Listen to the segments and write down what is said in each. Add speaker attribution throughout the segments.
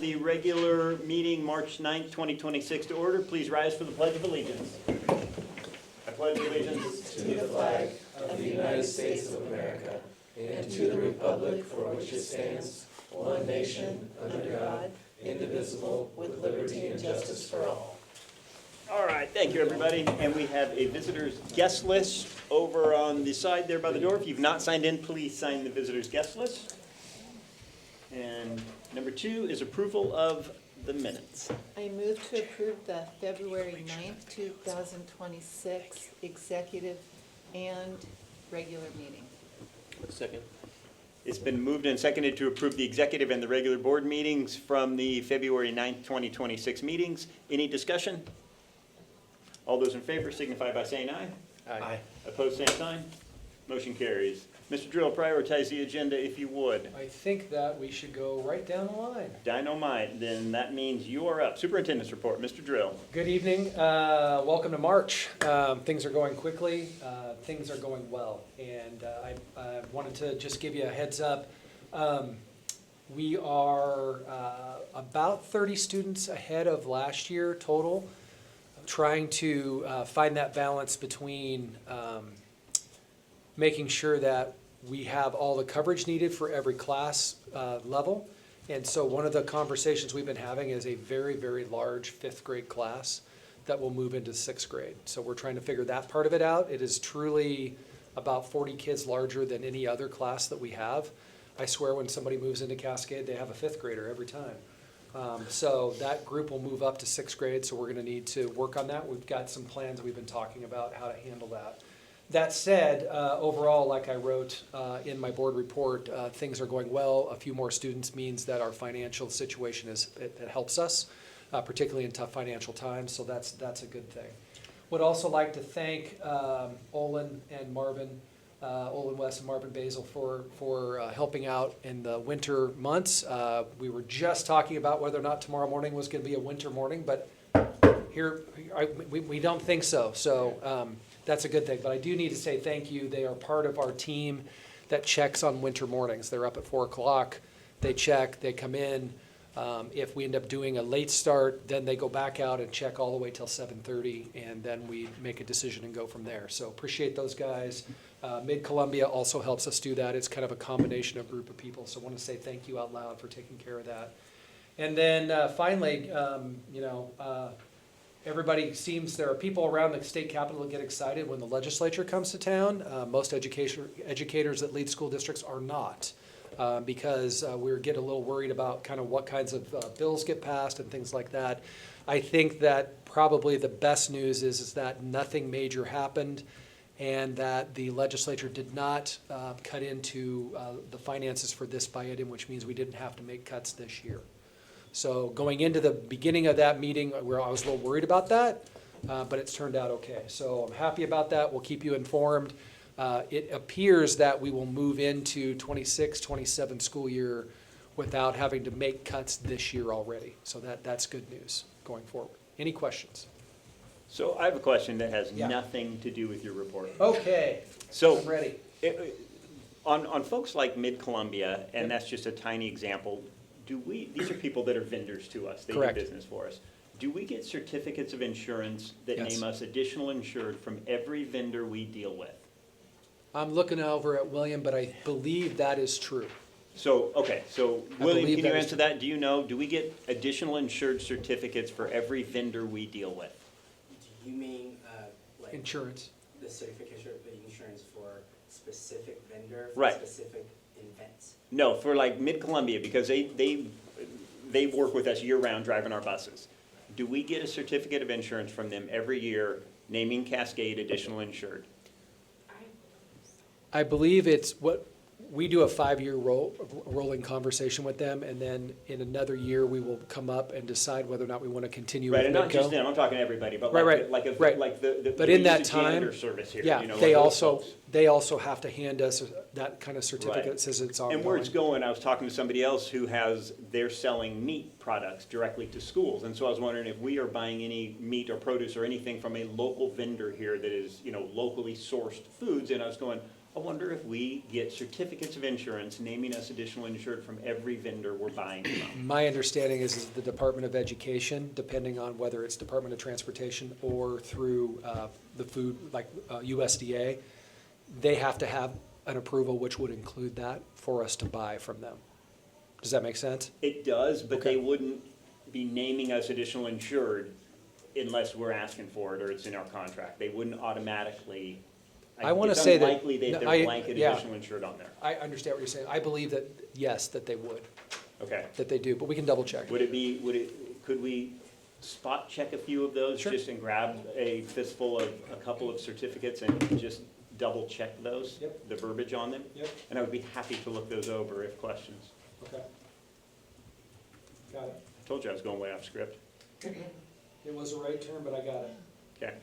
Speaker 1: The regular meeting, March 9th, 2026 to order. Please rise for the Pledge of Allegiance. I pledge allegiance
Speaker 2: to the flag of the United States of America and to the republic for which it stands, one nation, under God, indivisible, with liberty and justice for all.
Speaker 1: All right, thank you, everybody. And we have a visitor's guest list over on the side there by the door. If you've not signed in, please sign the visitor's guest list. And number 2 is approval of the minutes.
Speaker 3: I move to approve the February 9th, 2026 executive and regular meeting.
Speaker 2: Second.
Speaker 1: It's been moved and seconded to approve the executive and the regular board meetings from the February 9th, 2026 meetings. Any discussion? All those in favor signify by saying aye.
Speaker 2: Aye.
Speaker 1: Opposed, same sign. Motion carries. Mr. Drill, prioritize the agenda if you would.
Speaker 4: I think that we should go right down the line.
Speaker 1: Dynamite, then that means you are up. Superintendent's report, Mr. Drill.
Speaker 4: Good evening. Welcome to March. Things are going quickly. Things are going well. And I wanted to just give you a heads up. We are about 30 students ahead of last year total, trying to find that balance between making sure that we have all the coverage needed for every class level. And so one of the conversations we've been having is a very, very large 5th grade class that will move into 6th grade. So we're trying to figure that part of it out. It is truly about 40 kids larger than any other class that we have. I swear when somebody moves into Cascade, they have a 5th grader every time. So that group will move up to 6th grade, so we're gonna need to work on that. We've got some plans we've been talking about how to handle that. That said, overall, like I wrote in my board report, things are going well. A few more students means that our financial situation it helps us, particularly in tough financial times, so that's a good thing. Would also like to thank Olin and Marvin, Olin West and Marvin Basil for helping out in the winter months. We were just talking about whether or not tomorrow morning was going to be a winter morning, but we don't think so. So that's a good thing. But I do need to say thank you. They are part of our team that checks on winter mornings. They're up at 4 o'clock. They check. They come in. If we end up doing a late start, then they go back out and check all the way till 7:30, and then we make a decision and go from there. So appreciate those guys. Mid-Columbia also helps us do that. It's kind of a combination of group of people. So I want to say thank you out loud for taking care of that. And then finally, everybody seems, there are people around the state capitol that get excited when the legislature comes to town. Most educators that lead school districts are not, because we get a little worried about kind of what kinds of bills get passed and things like that. I think that probably the best news is that nothing major happened, and that the legislature did not cut into the finances for this biennium, which means we didn't have to make cuts this year. So going into the beginning of that meeting, where I was a little worried about that, but it's turned out okay. So I'm happy about that. We'll keep you informed. It appears that we will move into 26-27 school year without having to make cuts this year already. So that's good news going forward. Any questions?
Speaker 1: So I have a question that has nothing to do with your report.
Speaker 4: Okay,
Speaker 1: So
Speaker 4: I'm ready.
Speaker 1: On folks like Mid-Columbia, and that's just a tiny example, these are people that are vendors to us, they do
Speaker 4: Correct.
Speaker 1: business for us. Do we get certificates of insurance that
Speaker 4: Yes.
Speaker 1: name us additional insured from every vendor we deal with?
Speaker 4: I'm looking over at William, but I believe that is true.
Speaker 1: So, okay, so
Speaker 4: I
Speaker 1: William,
Speaker 4: believe
Speaker 1: can you
Speaker 4: that is
Speaker 1: answer
Speaker 4: true.
Speaker 1: that? Do you know, do we get additional insured certificates for every vendor we deal with?
Speaker 5: Do you mean like
Speaker 4: Insurance.
Speaker 5: the certification of the insurance for specific vendor, for
Speaker 1: Right.
Speaker 5: specific events?
Speaker 1: No, for like Mid-Columbia, because they work with us year-round driving our buses. Do we get a certificate of insurance from them every year naming Cascade additional insured?
Speaker 4: I believe it's what, we do a 5-year rolling conversation with them, and then in another year, we will come up and decide whether or not we want to continue
Speaker 1: Right,
Speaker 4: with
Speaker 1: and not just
Speaker 4: Midco.
Speaker 1: them, I'm talking to everybody, but
Speaker 4: Right,
Speaker 1: like
Speaker 4: right. But
Speaker 1: we
Speaker 4: in that
Speaker 1: use the janitor
Speaker 4: time,
Speaker 1: service here,
Speaker 4: Yeah,
Speaker 1: you know,
Speaker 4: they
Speaker 1: like those
Speaker 4: also,
Speaker 1: folks.
Speaker 4: they also have to hand us that kind of certificate
Speaker 1: Right.
Speaker 4: that says it's
Speaker 1: And where it's
Speaker 4: ongoing.
Speaker 1: going, I was talking to somebody else who they're selling meat products directly to schools. And so I was wondering if we are buying any meat or produce or anything from a local vendor here that is, locally sourced foods. And I was going, I wonder if we get certificates of insurance naming us additional insured from every vendor we're buying from.
Speaker 4: My understanding is the Department of Education, depending on whether it's Department of Transportation or through the food, like USDA, they have to have an approval which would include that for us to buy from them. Does that make sense?
Speaker 1: It does, but
Speaker 4: Okay.
Speaker 1: they wouldn't be naming us additional insured unless we're asking for it or it's in our contract. They wouldn't automatically.
Speaker 4: I wanna say that-
Speaker 1: It's unlikely that
Speaker 4: no,
Speaker 1: they're blanket
Speaker 4: yeah.
Speaker 1: additional insured on there.
Speaker 4: I understand what you're saying. I believe that, yes, that they would,
Speaker 1: Okay.
Speaker 4: that they do, but we can double check.
Speaker 1: Could we spot check a few of those?
Speaker 4: Sure.
Speaker 1: Just and grab a fistful of a couple of certificates and just double check those?
Speaker 4: Yep.
Speaker 1: The verbiage on them?
Speaker 4: Yep,
Speaker 1: And I would be happy to look those over if questions.
Speaker 4: okay. Got it.
Speaker 1: I told you I was going way off script.
Speaker 4: It was a right turn, but I got it.
Speaker 1: Okay,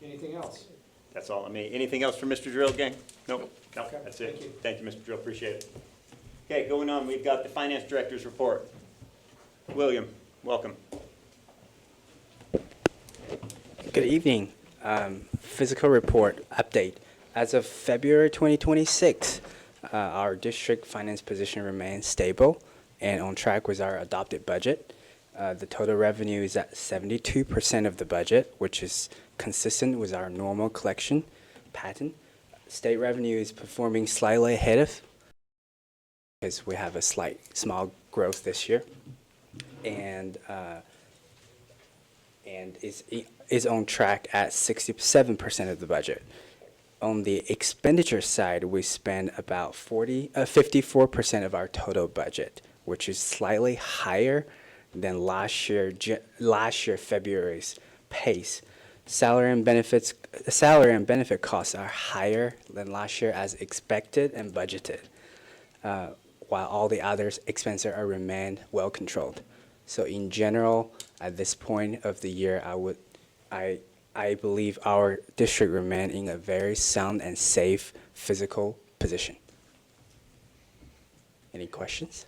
Speaker 4: Anything else?
Speaker 1: that's all on me. Anything else for Mr. Drill, gang? Nope, no,
Speaker 4: Okay,
Speaker 1: that's it.
Speaker 4: thank you.
Speaker 1: Thank you, Mr. Drill, appreciate it. Okay, going on, we've got the finance director's report. William, welcome.
Speaker 6: Good evening. Physical report update. As of February 2026, our district finance position remains stable and on track with our adopted budget. The total revenue is at 72% of the budget, which is consistent with our normal collection pattern. State revenue is performing slightly ahead of, because we have a small growth this year. And is on track at 67% of the budget. On the expenditure side, we spend about 54% of our total budget, which is slightly higher than last year February's pace. Salary and benefit costs are higher than last year as expected and budgeted, while all the other expenses are remained well controlled. So in general, at this point of the year, I believe our district remain in a very sound and safe physical position. Any questions?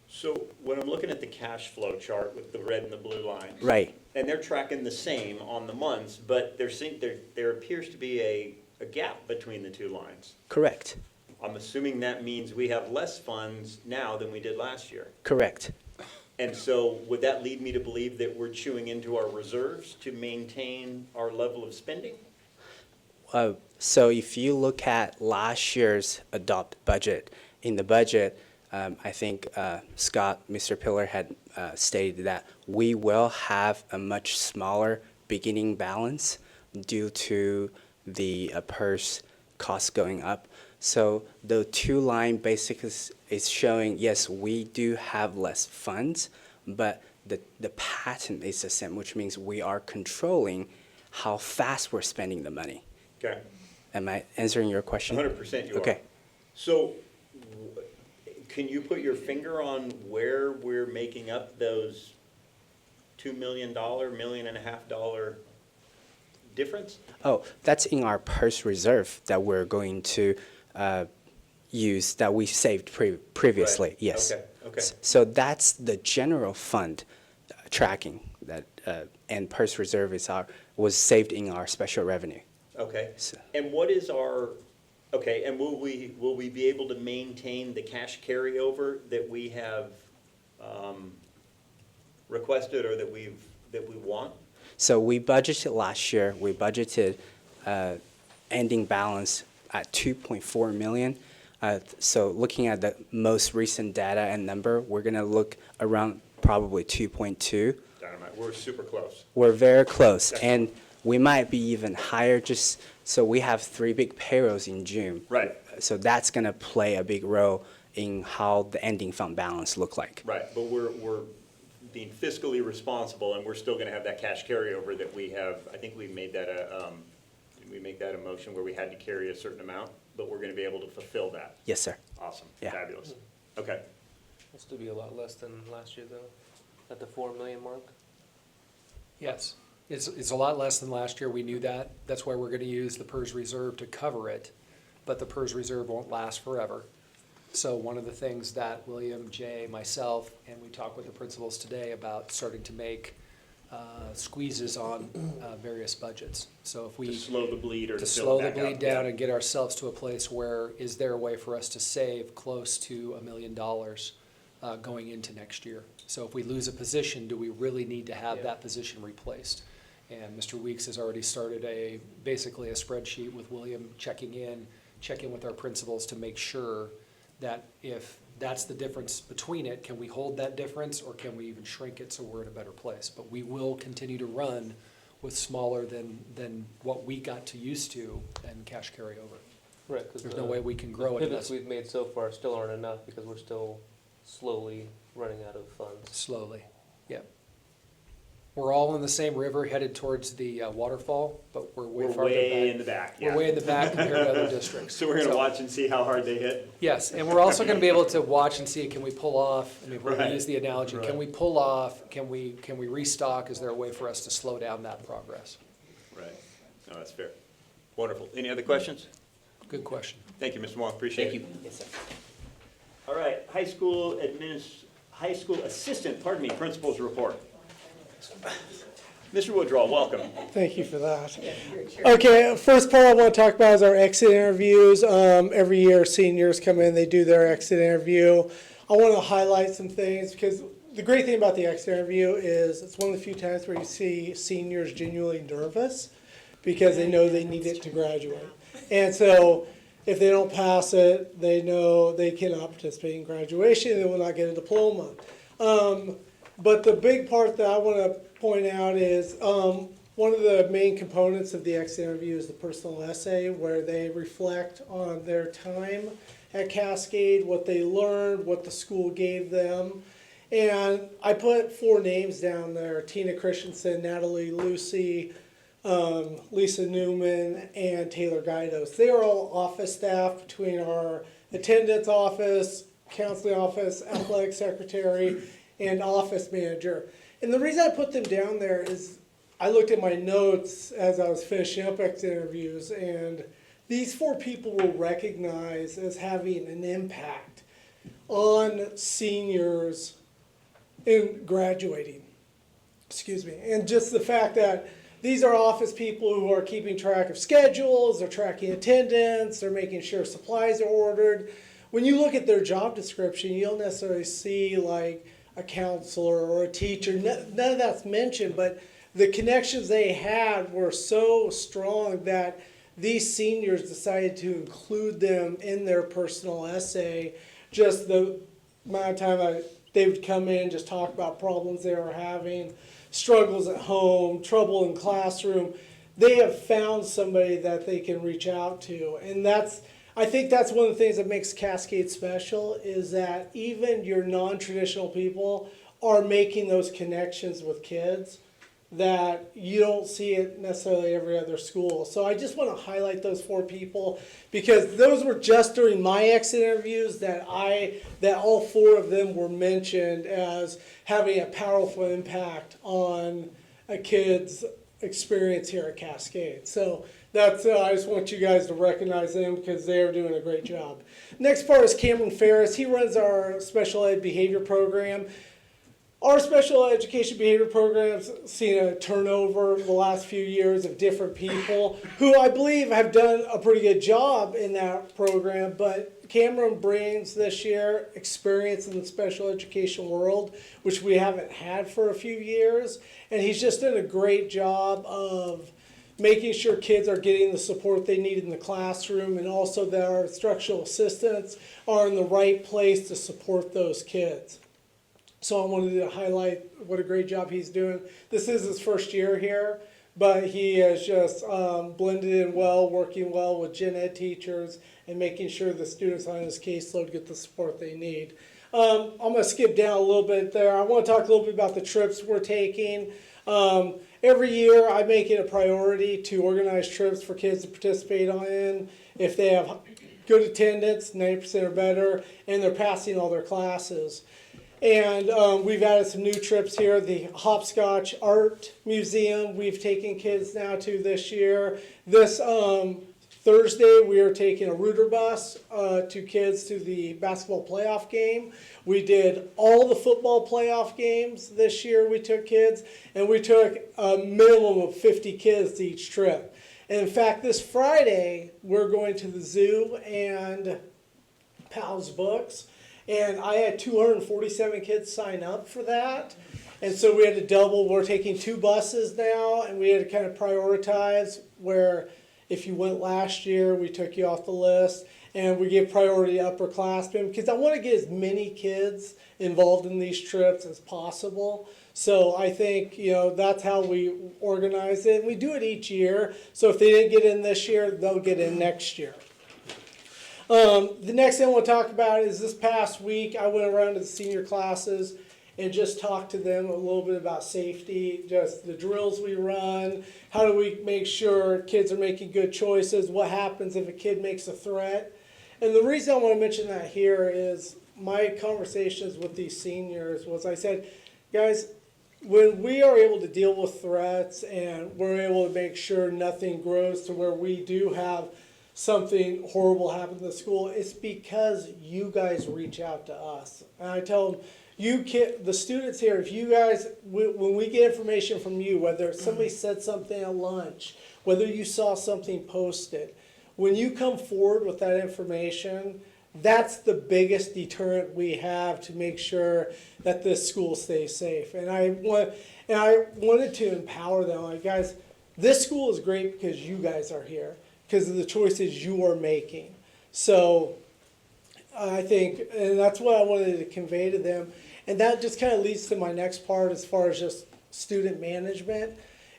Speaker 1: So when I'm looking at the cash flow chart with the red and the blue lines.
Speaker 6: Right.
Speaker 1: And they're tracking the same on the months, but there appears to be a gap between the two lines.
Speaker 6: Correct.
Speaker 1: I'm assuming that means we have less funds now than we did last year.
Speaker 6: Correct.
Speaker 1: And so would that lead me to believe that we're chewing into our reserves to maintain our level of spending?
Speaker 6: So if you look at last year's adopt budget, in the budget, I think Scott, Mr. Pillar had stated that we will have a much smaller beginning balance due to the purse cost going up. So the two line basically is showing, yes, we do have less funds, but the pattern is the same, which means we are controlling how fast we're spending the money.
Speaker 1: Okay,
Speaker 6: Am I answering your question?
Speaker 1: 100% you are.
Speaker 6: Okay.
Speaker 1: So can you put your finger on where we're making up those $2 million, $1.5 million difference?
Speaker 6: Oh, that's in our purse reserve that we're going to use, that we saved previously,
Speaker 1: Right.
Speaker 6: yes.
Speaker 1: Okay.
Speaker 6: So that's the general fund tracking that, and purse reserve was saved in our special revenue.
Speaker 1: Okay,
Speaker 6: So-
Speaker 1: and what is our, okay, and will we be able to maintain the cash carryover that we have requested or that we want?
Speaker 6: So we budgeted last year, we budgeted ending balance at 2.4 million. So looking at the most recent data and number, we're gonna look around probably 2.2.
Speaker 1: Dynamite, we're super close.
Speaker 6: We're very close,
Speaker 1: Okay.
Speaker 6: and we might be even higher, just, so we have 3 big payrolls in June.
Speaker 1: Right.
Speaker 6: So that's gonna play a big role in how the ending fund balance look like.
Speaker 1: Right, but we're being fiscally responsible and we're still gonna have that cash carryover that we have. I think we made that did we make that a motion where we had to carry a certain amount, but we're gonna be able to fulfill that?
Speaker 6: Yes, sir.
Speaker 1: Awesome,
Speaker 6: Yeah.
Speaker 1: fabulous. Okay,
Speaker 2: Will still be a lot less than last year, though, at the 4 million mark.
Speaker 4: Yes, it's a lot less than last year, we knew that. That's why we're gonna use the PERS reserve to cover it, but the PERS reserve won't last forever. So one of the things that William, Jay, myself, and we talked with the principals today about starting to make squeezes on various budgets. So if
Speaker 1: To
Speaker 4: we,
Speaker 1: slow the bleed or
Speaker 4: to
Speaker 1: to fill
Speaker 4: slow
Speaker 1: it
Speaker 4: the
Speaker 1: back
Speaker 4: bleed
Speaker 1: up.
Speaker 4: down
Speaker 1: Yeah.
Speaker 4: and get ourselves to a place where, is there a way for us to save close to $1 million going into next year? So if we lose a position, do we really need to have that position replaced? And Mr. Weeks has already started basically a spreadsheet with William checking with our principals to make sure that if that's the difference between it, can we hold that difference or can we even shrink it so we're in a better place? But we will continue to run with smaller than what we got to used to and cash carryover.
Speaker 7: Right, because
Speaker 4: There's no way we can grow it
Speaker 7: pivots
Speaker 4: unless
Speaker 7: we've made so far still aren't enough because we're still slowly running out of funds.
Speaker 4: slowly, yeah. We're all in the same river headed towards the waterfall, but we're way
Speaker 1: We're
Speaker 4: farther
Speaker 1: way in the
Speaker 4: back.
Speaker 1: back, yeah.
Speaker 4: We're way in the back compared to other districts.
Speaker 1: So we're gonna watch and see how hard they hit.
Speaker 4: Yes, and we're also gonna be able to watch and see, can we pull off, I mean, we're gonna
Speaker 1: Right,
Speaker 4: use the analogy,
Speaker 1: right.
Speaker 4: can we pull off, can we restock? Is there a way for us to slow down that progress?
Speaker 1: Right. No, that's fair. Wonderful. Any other questions?
Speaker 4: Good question.
Speaker 1: Thank you, Mr. Wong. Appreciate it.
Speaker 5: Yes, sir.
Speaker 1: All right, high school assistant, principal's report. Mr. Woodrow, welcome.
Speaker 8: Thank you for that. Okay, first part I want to talk about is our exit interviews. Every year seniors come in, they do their exit interview. I want to highlight some things because the great thing about the exit interview is it's one of the few times where you see seniors genuinely nervous because they know they need it to graduate. And so if they don't pass it, they know they cannot participate in graduation, they will not get a diploma. But the big part that I want to point out is one of the main components of the exit interview is the personal essay, where they reflect on their time at Cascade, what they learned, what the school gave them. And I put 4 names down there: Tina Christensen, Natalie Lucy, Lisa Newman, and Taylor Guidos. They are all office staff between our attendance office, counseling office, athletic secretary, and office manager. And the reason I put them down there is I looked at my notes as I was finishing up exit interviews, and these 4 people were recognized as having an impact on seniors in graduating. Excuse me. And just the fact that these are office people who are keeping track of schedules, they're tracking attendance, they're making sure supplies are ordered. When you look at their job description, you don't necessarily see like a counselor or a teacher. None of that's mentioned, but the connections they had were so strong that these seniors decided to include them in their personal essay. Just the amount of time they would come in, just talk about problems they were having, struggles at home, trouble in classroom. They have found somebody that they can reach out to. And I think that's one of the things that makes Cascade special, is that even your non-traditional people are making those connections with kids that you don't see it necessarily every other school. So I just want to highlight those 4 people because those were just during my exit interviews that all 4 of them were mentioned as having a powerful impact on a kid's experience here at Cascade. So that's I just want you guys to recognize them because they're doing a great job. Next part is Cameron Ferris. He runs our special ed behavior program. Our special education behavior program's seen a turnover the last few years of different people who I believe have done a pretty good job in that program, but Cameron brings this year experience in the special education world, which we haven't had for a few years, and he's just done a great job of making sure kids are getting the support they need in the classroom, and also that our instructional assistants are in the right place to support those kids. So I wanted to highlight what a great job he's doing. This is his first year here, but he has just blended in well, working well with gen ed teachers and making sure the students on his caseload get the support they need. I'm going to skip down a little bit there. I want to talk a little bit about the trips we're taking. Every year I make it a priority to organize trips for kids to participate in if they have good attendance, 90% or better, and they're passing all their classes. And we've added some new trips here. The Hopscotch Art Museum we've taken kids now to this year. This Thursday, we are taking a Rooter bus to kids to the basketball playoff game. We did all the football playoff games this year. We took kids, and we took a minimum of 50 kids to each trip. And in fact, this Friday, we're going to the zoo and Pal's Books. And I had 247 kids sign up for that. And so we had to double. We're taking 2 buses now, and we had to kind of prioritize where if you went last year, we took you off the list. And we give priority to upperclassmen because I want to get as many kids involved in these trips as possible. So I think, that's how we organize it. And we do it each year. So if they didn't get in this year, they'll get in next year. The next thing I want to talk about is this past week, I went around to the senior classes and just talked to them a little bit about safety, just the drills we run, how do we make sure kids are making good choices, what happens if a kid makes a threat. And the reason I want to mention that here is my conversations with these seniors was I said, guys, when we are able to deal with threats and we're able to make sure nothing grows to where we do have something horrible happen in the school, it's because you guys reach out to us. And I tell them, the students here, if you guys, when we get information from you, whether somebody said something at lunch, whether you saw something posted, when you come forward with that information, that's the biggest deterrent we have to make sure that this school stays safe. And I wanted to empower them, like, guys, this school is great because you guys are here, because of the choices you are making. So I think, and that's what I wanted to convey to them. And that just kind of leads to my next part as far as just student management,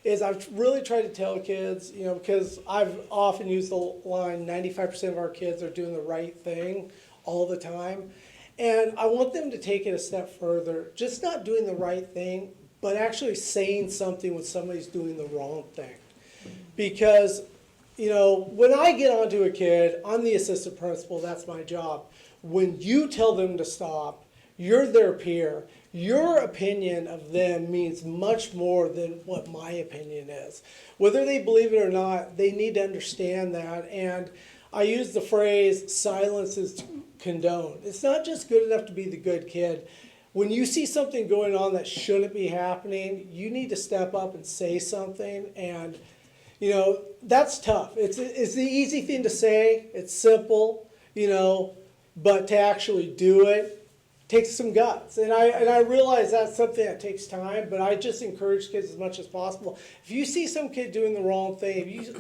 Speaker 8: is I've really tried to tell kids, because I've often used the line, 95% of our kids are doing the right thing all the time. And I want them to take it a step further, just not doing the right thing, but actually saying something when somebody's doing the wrong thing. Because, when I get onto a kid, I'm the assistant principal, that's my job. When you tell them to stop, you're their peer. Your opinion of them means much more than what my opinion is. Whether they believe it or not, they need to understand that. And I use the phrase, silence is condoned. It's not just good enough to be the good kid. When you see something going on that shouldn't be happening, you need to step up and say something. And, that's tough. It's the easy thing to say. It's simple, but to actually do it takes some guts. And I realize that's something that takes time, but I just encourage kids as much as possible. If you see some kid doing the wrong thing,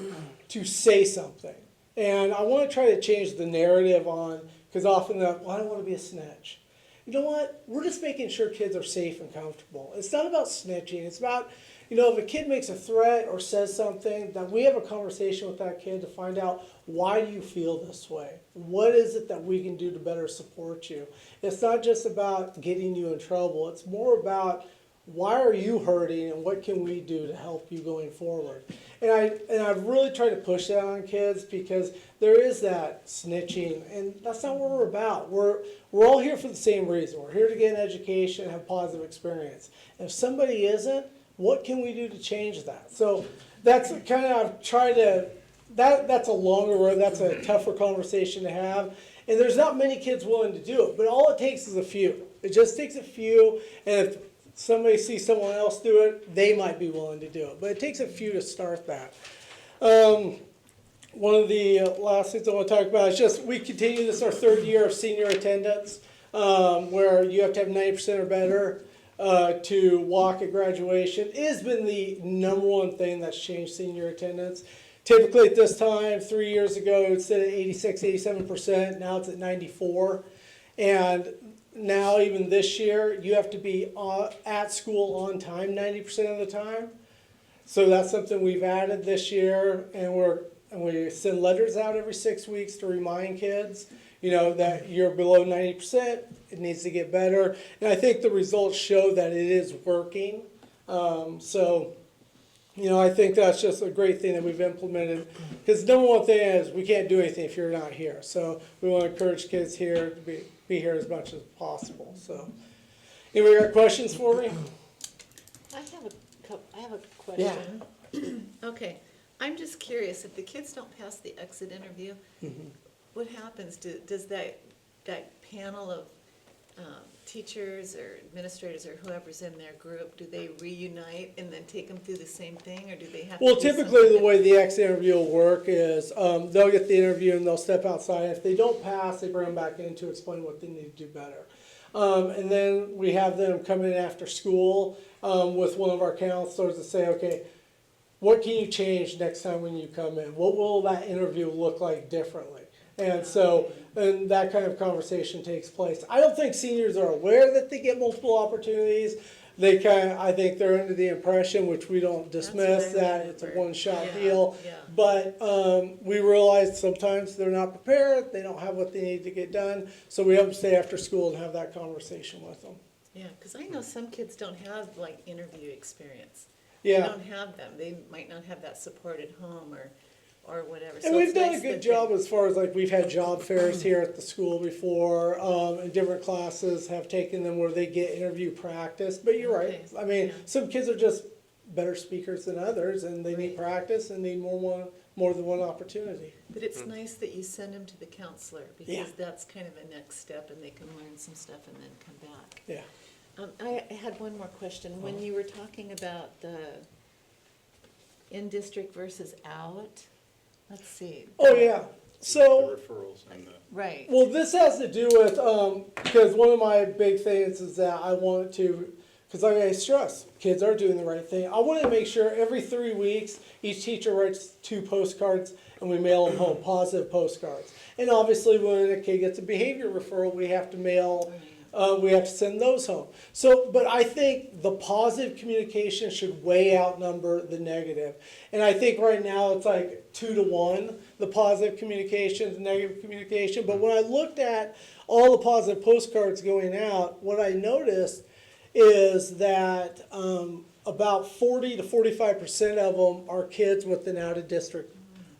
Speaker 8: to say something. And I want to try to change the narrative on, because often I don't want to be a snitch. You know what? We're just making sure kids are safe and comfortable. It's not about snitching. It's about, if a kid makes a threat or says something, that we have a conversation with that kid to find out, why do you feel this way? What is it that we can do to better support you? It's not just about getting you in trouble. It's more about, why are you hurting and what can we do to help you going forward? And I've really tried to push that on kids, because there is that snitching, and that's not what we're about. We're all here for the same reason. We're here to get an education and have positive experience. And if somebody isn't, what can we do to change that? So that's kind of, I've tried to, that's a longer road, that's a tougher conversation to have. And there's not many kids willing to do it, but all it takes is a few. It just takes a few, and if somebody sees someone else do it, they might be willing to do it. But it takes a few to start that. One of the last things I want to talk about is just, we continue this, our 3rd year of senior attendance, where you have to have 90% or better to walk at graduation. It has been the #1 thing that's changed senior attendance. Typically at this time, 3 years ago, it was at 86, 87%. Now it's at 94%. And now, even this year, you have to be at school on time 90% of the time. So that's something we've added this year, and we send letters out every 6 weeks to remind kids, that you're below 90%. It needs to get better, and I think the results show that it is working. I think that's just a great thing that we've implemented, because the #1 thing is, we can't do anything if you're not here. So we want to encourage kids here to be here as much as possible. So, anybody got questions for me?
Speaker 3: I have a question. Okay, I'm just curious, if the kids don't pass the exit interview, what happens? Does that panel of teachers or administrators or whoever's in their group, do they reunite and then take them through the same thing, or do they have to
Speaker 8: Well,
Speaker 3: do
Speaker 8: typically the
Speaker 3: something
Speaker 8: way the exit interview will work is they'll get the interview and they'll step outside. If they don't pass, they bring them back in to explain what they need to do better. And then we have them come in after school with one of our counselors to say, okay, what can you change next time when you come in? What will that interview look like differently? And so, and that kind of conversation takes place. I don't think seniors are aware that they get multiple opportunities. I think they're under the impression, which we don't dismiss,
Speaker 3: That's what I
Speaker 8: that it's a
Speaker 3: remember.
Speaker 8: one-shot
Speaker 3: Yeah,
Speaker 8: deal.
Speaker 3: yeah.
Speaker 8: But we realize sometimes they're not prepared, they don't have what they need to get done, so we have them stay after school and have that conversation with them.
Speaker 3: Yeah, because I know some kids don't have like interview experience.
Speaker 8: Yeah.
Speaker 3: They don't have them. They might not have that support at home or whatever. So
Speaker 8: And we've
Speaker 3: it's
Speaker 8: done a
Speaker 3: nice
Speaker 8: good
Speaker 3: that
Speaker 8: job
Speaker 3: they-
Speaker 8: as far as like, we've had job fairs here at the school before, and different classes have taken them where they get interview practice, but you're right.
Speaker 3: Okay,
Speaker 8: I mean,
Speaker 3: yeah.
Speaker 8: some kids are just better speakers than others, and they need
Speaker 3: Right.
Speaker 8: practice and need more than one opportunity.
Speaker 3: But it's nice that you send them to the counselor,
Speaker 8: Yeah.
Speaker 3: because that's kind of a next step, and they can learn some stuff and then come back.
Speaker 8: Yeah.
Speaker 3: I had one more question. When you were talking about the in-district versus out, let's see.
Speaker 8: Oh, yeah. So,
Speaker 1: referrals and the.
Speaker 3: Right.
Speaker 8: well, this has to do with, because one of my big things is that I wanted to, because like I stress, kids are doing the right thing. I want to make sure every 3 weeks, each teacher writes 2 postcards and we mail them home, positive postcards. And obviously, when a kid gets a behavior referral, we have to we have to send those home. So, but I think the positive communication should way outnumber the negative. And I think right now it's like 2 to 1, the positive communication, the negative communication. But when I looked at all the positive postcards going out, what I noticed is that about 40 to 45% of them are kids with an out-of-district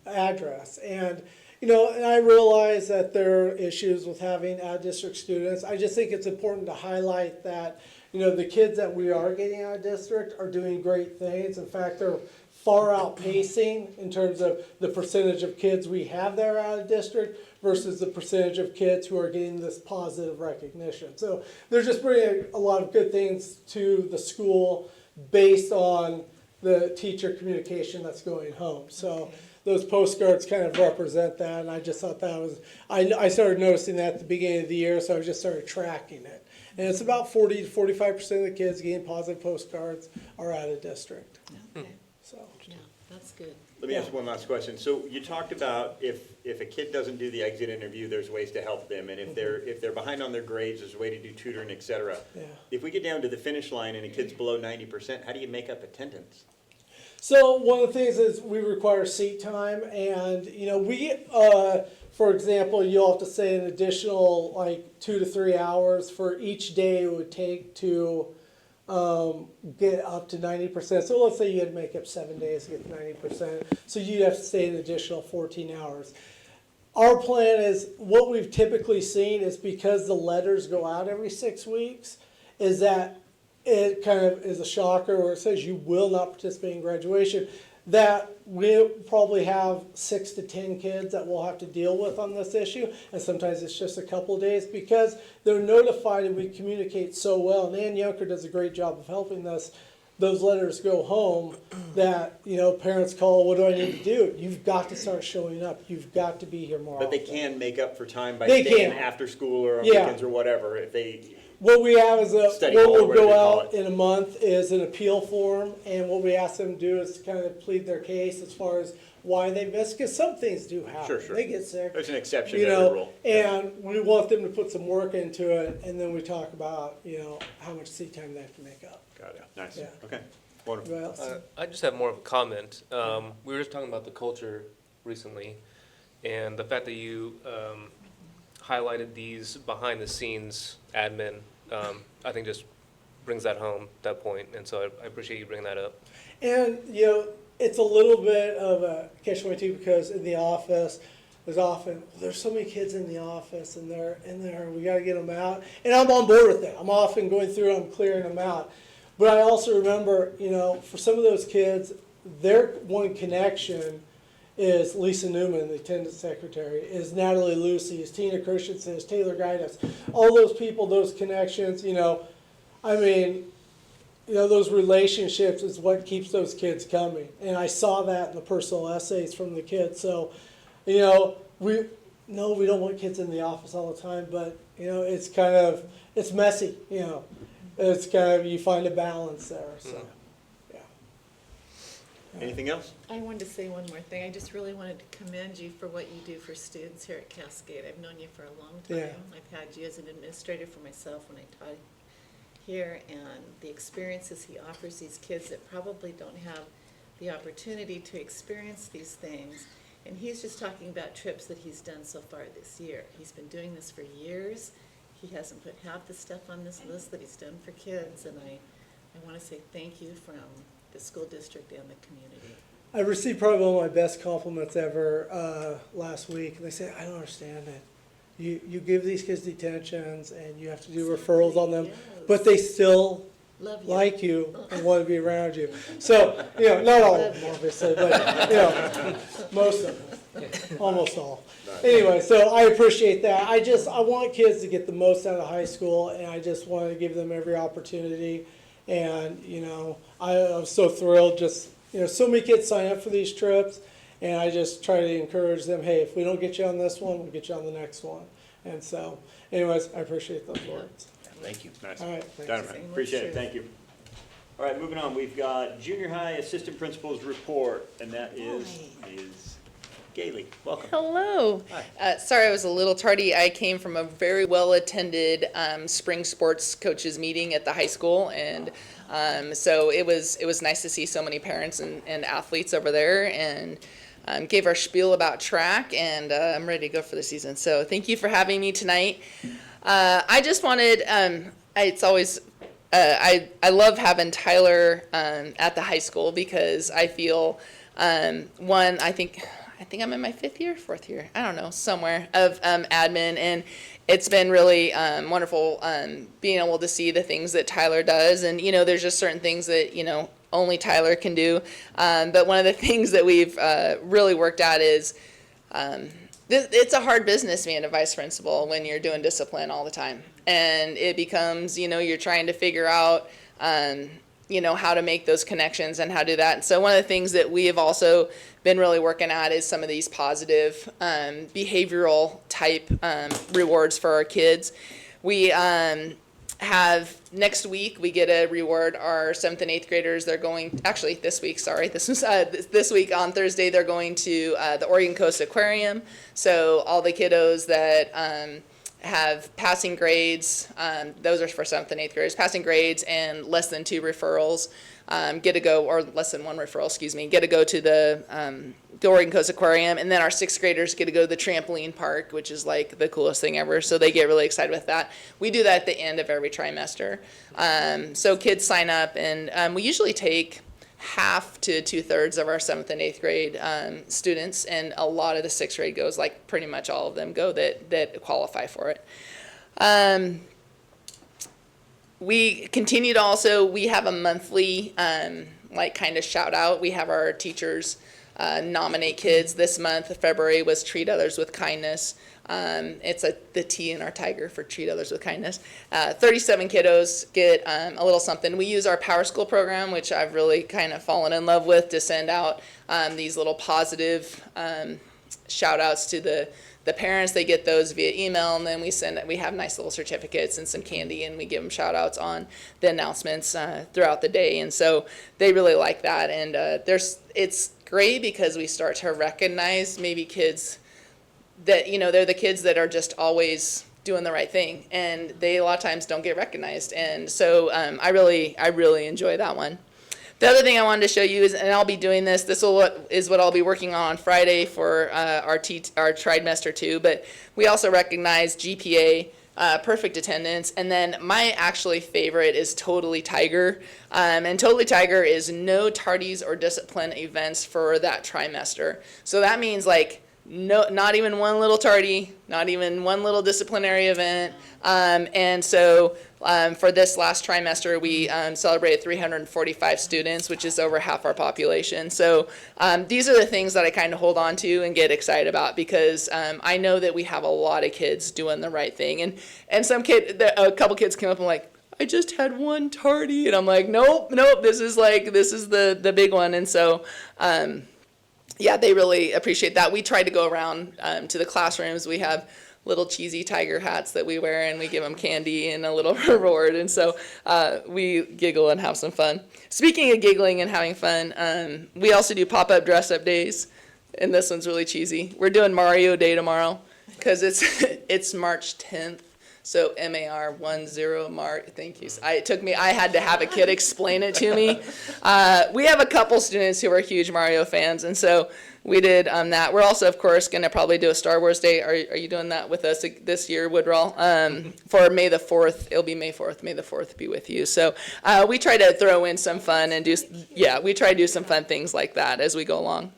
Speaker 8: address. And and I realize that there are issues with having out-of-district students. I just think it's important to highlight that, the kids that we are getting out of district are doing great things. In fact, they're far outpacing in terms of the percentage of kids we have that are out of district versus the percentage of kids who are getting this positive recognition. So they're just bringing a lot of good things to the school based on the teacher communication that's going home. So those postcards kind of represent that, and I just thought that was, I started noticing that at the beginning of the year, so I just started tracking it. And it's about 40 to 45% of the kids getting positive postcards are out of district,
Speaker 3: Okay,
Speaker 8: so.
Speaker 3: yeah, that's good.
Speaker 1: Let me ask one last question. So you talked about if a kid doesn't do the exit interview, there's ways to help them, and if they're behind on their grades, there's a way to do tutoring, et cetera.
Speaker 8: Yeah.
Speaker 1: If we get down to the finish line and a kid's below 90%, how do you make up attendance?
Speaker 8: So one of the things is we require seat time, and for example, you'll have to say an additional like 2 to 3 hours for each day it would take to get up to 90%. So let's say you had to make up 7 days to get to 90%. So you'd have to stay an additional 14 hours. Our plan is, what we've typically seen is because the letters go out every 6 weeks, is that it kind of is a shocker where it says you will not participate in graduation, that we'll probably have 6 to 10 kids that we'll have to deal with on this issue, and sometimes it's just a couple of days because they're notified and we communicate so well. And Ann Yunker does a great job of helping us. Those letters go home that, parents call, what do I need to do? You've got to start showing up. You've got to be here more
Speaker 1: But
Speaker 8: often.
Speaker 1: they can make up for time by
Speaker 8: They
Speaker 1: staying
Speaker 8: can.
Speaker 1: after school or on
Speaker 8: Yeah.
Speaker 1: weekends or whatever, if they.
Speaker 8: What we have is
Speaker 1: Study
Speaker 8: what
Speaker 1: hall or
Speaker 8: will
Speaker 1: whatever
Speaker 8: go
Speaker 1: you call
Speaker 8: out
Speaker 1: it.
Speaker 8: in a month is an appeal form, and what we ask them to do is kind of plead their case as far as why they missed, because some things do happen.
Speaker 1: Sure, sure.
Speaker 8: They get sick,
Speaker 1: There's an exception
Speaker 8: you
Speaker 1: to every
Speaker 8: know,
Speaker 1: rule.
Speaker 8: and we want them to put some work into it, and then we talk about, how much seat time they have to make up.
Speaker 1: Got it. Nice.
Speaker 8: Yeah.
Speaker 1: Okay. Wonderful.
Speaker 8: What else?
Speaker 7: I just have more of a comment. We were just talking about the culture recently, and the fact that you highlighted these behind-the-scenes admin, I think just brings that home, that point, and so I appreciate you bringing that up.
Speaker 8: And, it's a little bit of a catch-22 because in the office, there's so many kids in the office and they're in there, we gotta get them out. And I'm on board with that. I'm often going through, I'm clearing them out. But I also remember, for some of those kids, their one connection is Lisa Newman, the attendance secretary, is Natalie Lucy, is Tina Christensen, is Taylor Guidance. All those people, those connections, I mean, those relationships is what keeps those kids coming. And I saw that in the personal essays from the kids. So, we don't want kids in the office all the time, but, it's kind of, it's messy, It's kind of, you find a balance there, so, yeah.
Speaker 1: Anything else?
Speaker 3: I wanted to say one more thing. I just really wanted to commend you for what you do for students here at Cascade. I've known you for a long time.
Speaker 8: Yeah.
Speaker 3: I've had you as an administrator for myself when I taught here, and the experiences he offers these kids that probably don't have the opportunity to experience these things. And he's just talking about trips that he's done so far this year. He's been doing this for years. He hasn't put half the stuff on this list that he's done for kids, and I want to say thank you from the school district and the community.
Speaker 8: I received probably one of my best compliments ever last week. They said, I don't understand it. You give these kids detentions and you have to do referrals on them,
Speaker 3: Yes.
Speaker 8: but they still
Speaker 3: Love you.
Speaker 8: like you and want to be around you. So, not all of them, obviously, but, most of them, almost all. Anyway, so I appreciate that. I want kids to get the most out of high school, and I just want to give them every opportunity. And, I'm so thrilled, just, so many kids sign up for these trips, and I just try to encourage them, hey, if we don't get you on this one, we'll get you on the next one. And so, anyways, I appreciate those words.
Speaker 1: Thank you. Nice.
Speaker 8: All right, thanks.
Speaker 1: Dynamite.
Speaker 3: Same
Speaker 1: Appreciate
Speaker 3: true.
Speaker 1: it, thank you. All right, moving on, we've got junior high assistant principal's report, and that is Gailey. Welcome.
Speaker 9: Hello. Sorry I was a little tardy. I came from a very well-attended spring sports coaches meeting at the high school, and so it was nice to see so many parents and athletes over there, and gave our spiel about track, and I'm ready to go for the season. So thank you for having me tonight. I just wanted, it's always, I love having Tyler at the high school because I feel, one, I think I'm in my fourth year, I don't know, somewhere, of admin, and it's been really wonderful being able to see the things that Tyler does, and there's just certain things that only Tyler can do, but one of the things that we've really worked at is it's a hard business being a vice principal when you're doing discipline all the time, and it becomes you're trying to figure out how to make those connections and how to do that. And so one of the things that we have also been really working at is some of these positive behavioral type rewards for our kids. We have next week we get a reward. Our 7th and 8th graders, they're going, actually this week, sorry, this was this week on Thursday, they're going to the Oregon Coast Aquarium. So all the kiddos that have passing grades, those are for 7th and 8th graders, passing grades and less than 2 referrals get to go, or less than 1 referral, excuse me, get to go to the Oregon Coast Aquarium, and then our 6th graders get to go to the trampoline park, which is like the coolest thing ever, so they get really excited with that. We do that at the end of every trimester. So kids sign up, and we usually take half to 2/3 of our 7th and 8th grade students, and a lot of the 6th grade goes, like pretty much all of them go that qualify for it. We continue to also, we have a monthly like kind of shout out. We have our teachers nominate kids. This month, February, was Treat Others with Kindness. It's the T in our tiger for Treat Others with Kindness. 37 kiddos get a little something. We use our Power School program, which I've really kind of fallen in love with, to send out these little positive shout outs to the parents. They get those via email, and then we have nice little certificates and some candy, and we give them shout outs on the announcements throughout the day. And so they really like that. And it's great because we start to recognize maybe kids that, they're the kids that are just always doing the right thing, and they a lot of times don't get recognized. And so I really enjoy that one. The other thing I wanted to show you is, and I'll be doing this is what I'll be working on Friday for our trimester 2, but we also recognize GPA, perfect attendance, and then my actually favorite is Totally Tiger. And Totally Tiger is no tardies or discipline events for that trimester. So that means like no, not even one little tardy, not even one little disciplinary event. And so for this last trimester, we celebrated 345 students, which is over half our population. So these are the things that I kind of hold on to and get excited about, because I know that we have a lot of kids doing the right thing. And a couple kids came up and like, I just had one tardy, and I'm like, nope, this is the big one. And so yeah, they really appreciate that. We try to go around to the classrooms. We have little cheesy tiger hats that we wear, and we give them candy and a little reward. And so we giggle and have some fun. Speaking of giggling and having fun, we also do pop-up dress-up days, and this one's really cheesy. We're doing Mario Day tomorrow because it's March 10th. So MAR10 Mark, thank you. I had to have a kid explain it to me. We have a couple students who are huge Mario fans, and so we did that. We're also, of course, going to probably do a Star Wars Day. Are you doing that with us this year, Woodrow? For May the 4th, it'll be May 4th. May the 4th be with you. So we try to throw in some fun and we try to do some fun things like that as we go along.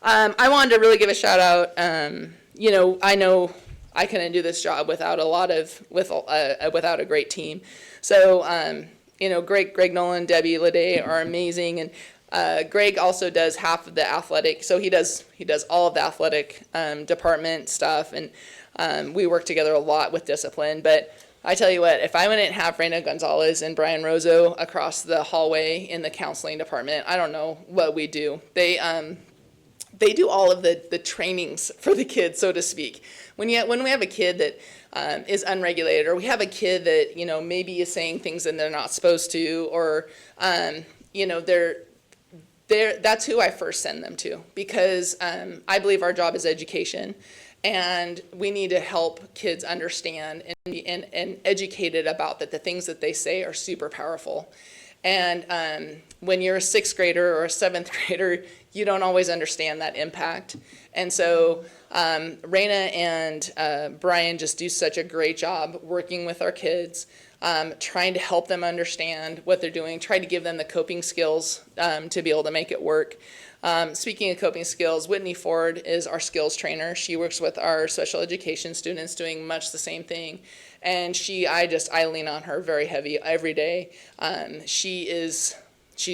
Speaker 9: I wanted to really give a shout out. I know I couldn't do this job without a great team. So, Greg Nolan, Debbie Leday are amazing, and Greg also does half of the athletic. So he does all of the athletic department stuff, and we work together a lot with discipline. But I tell you what, if I wouldn't have Reina Gonzalez and Brian Rozo across the hallway in the counseling department, I don't know what we do. They do all of the trainings for the kids, so to speak. When we have a kid that is unregulated, or we have a kid that maybe is saying things that they're not supposed to, or that's who I first send them to, because I believe our job is education, and we need to help kids understand and be educated about that the things that they say are super powerful. And when you're a 6th grader or a 7th grader, you don't always understand that impact. And so Raina and Brian just do such a great job working with our kids, trying to help them understand what they're doing, try to give them the coping skills to be able to make it work. Speaking of coping skills, Whitney Ford is our skills trainer. She works with our special education students doing much the same thing. And I lean on her very heavy every day. She's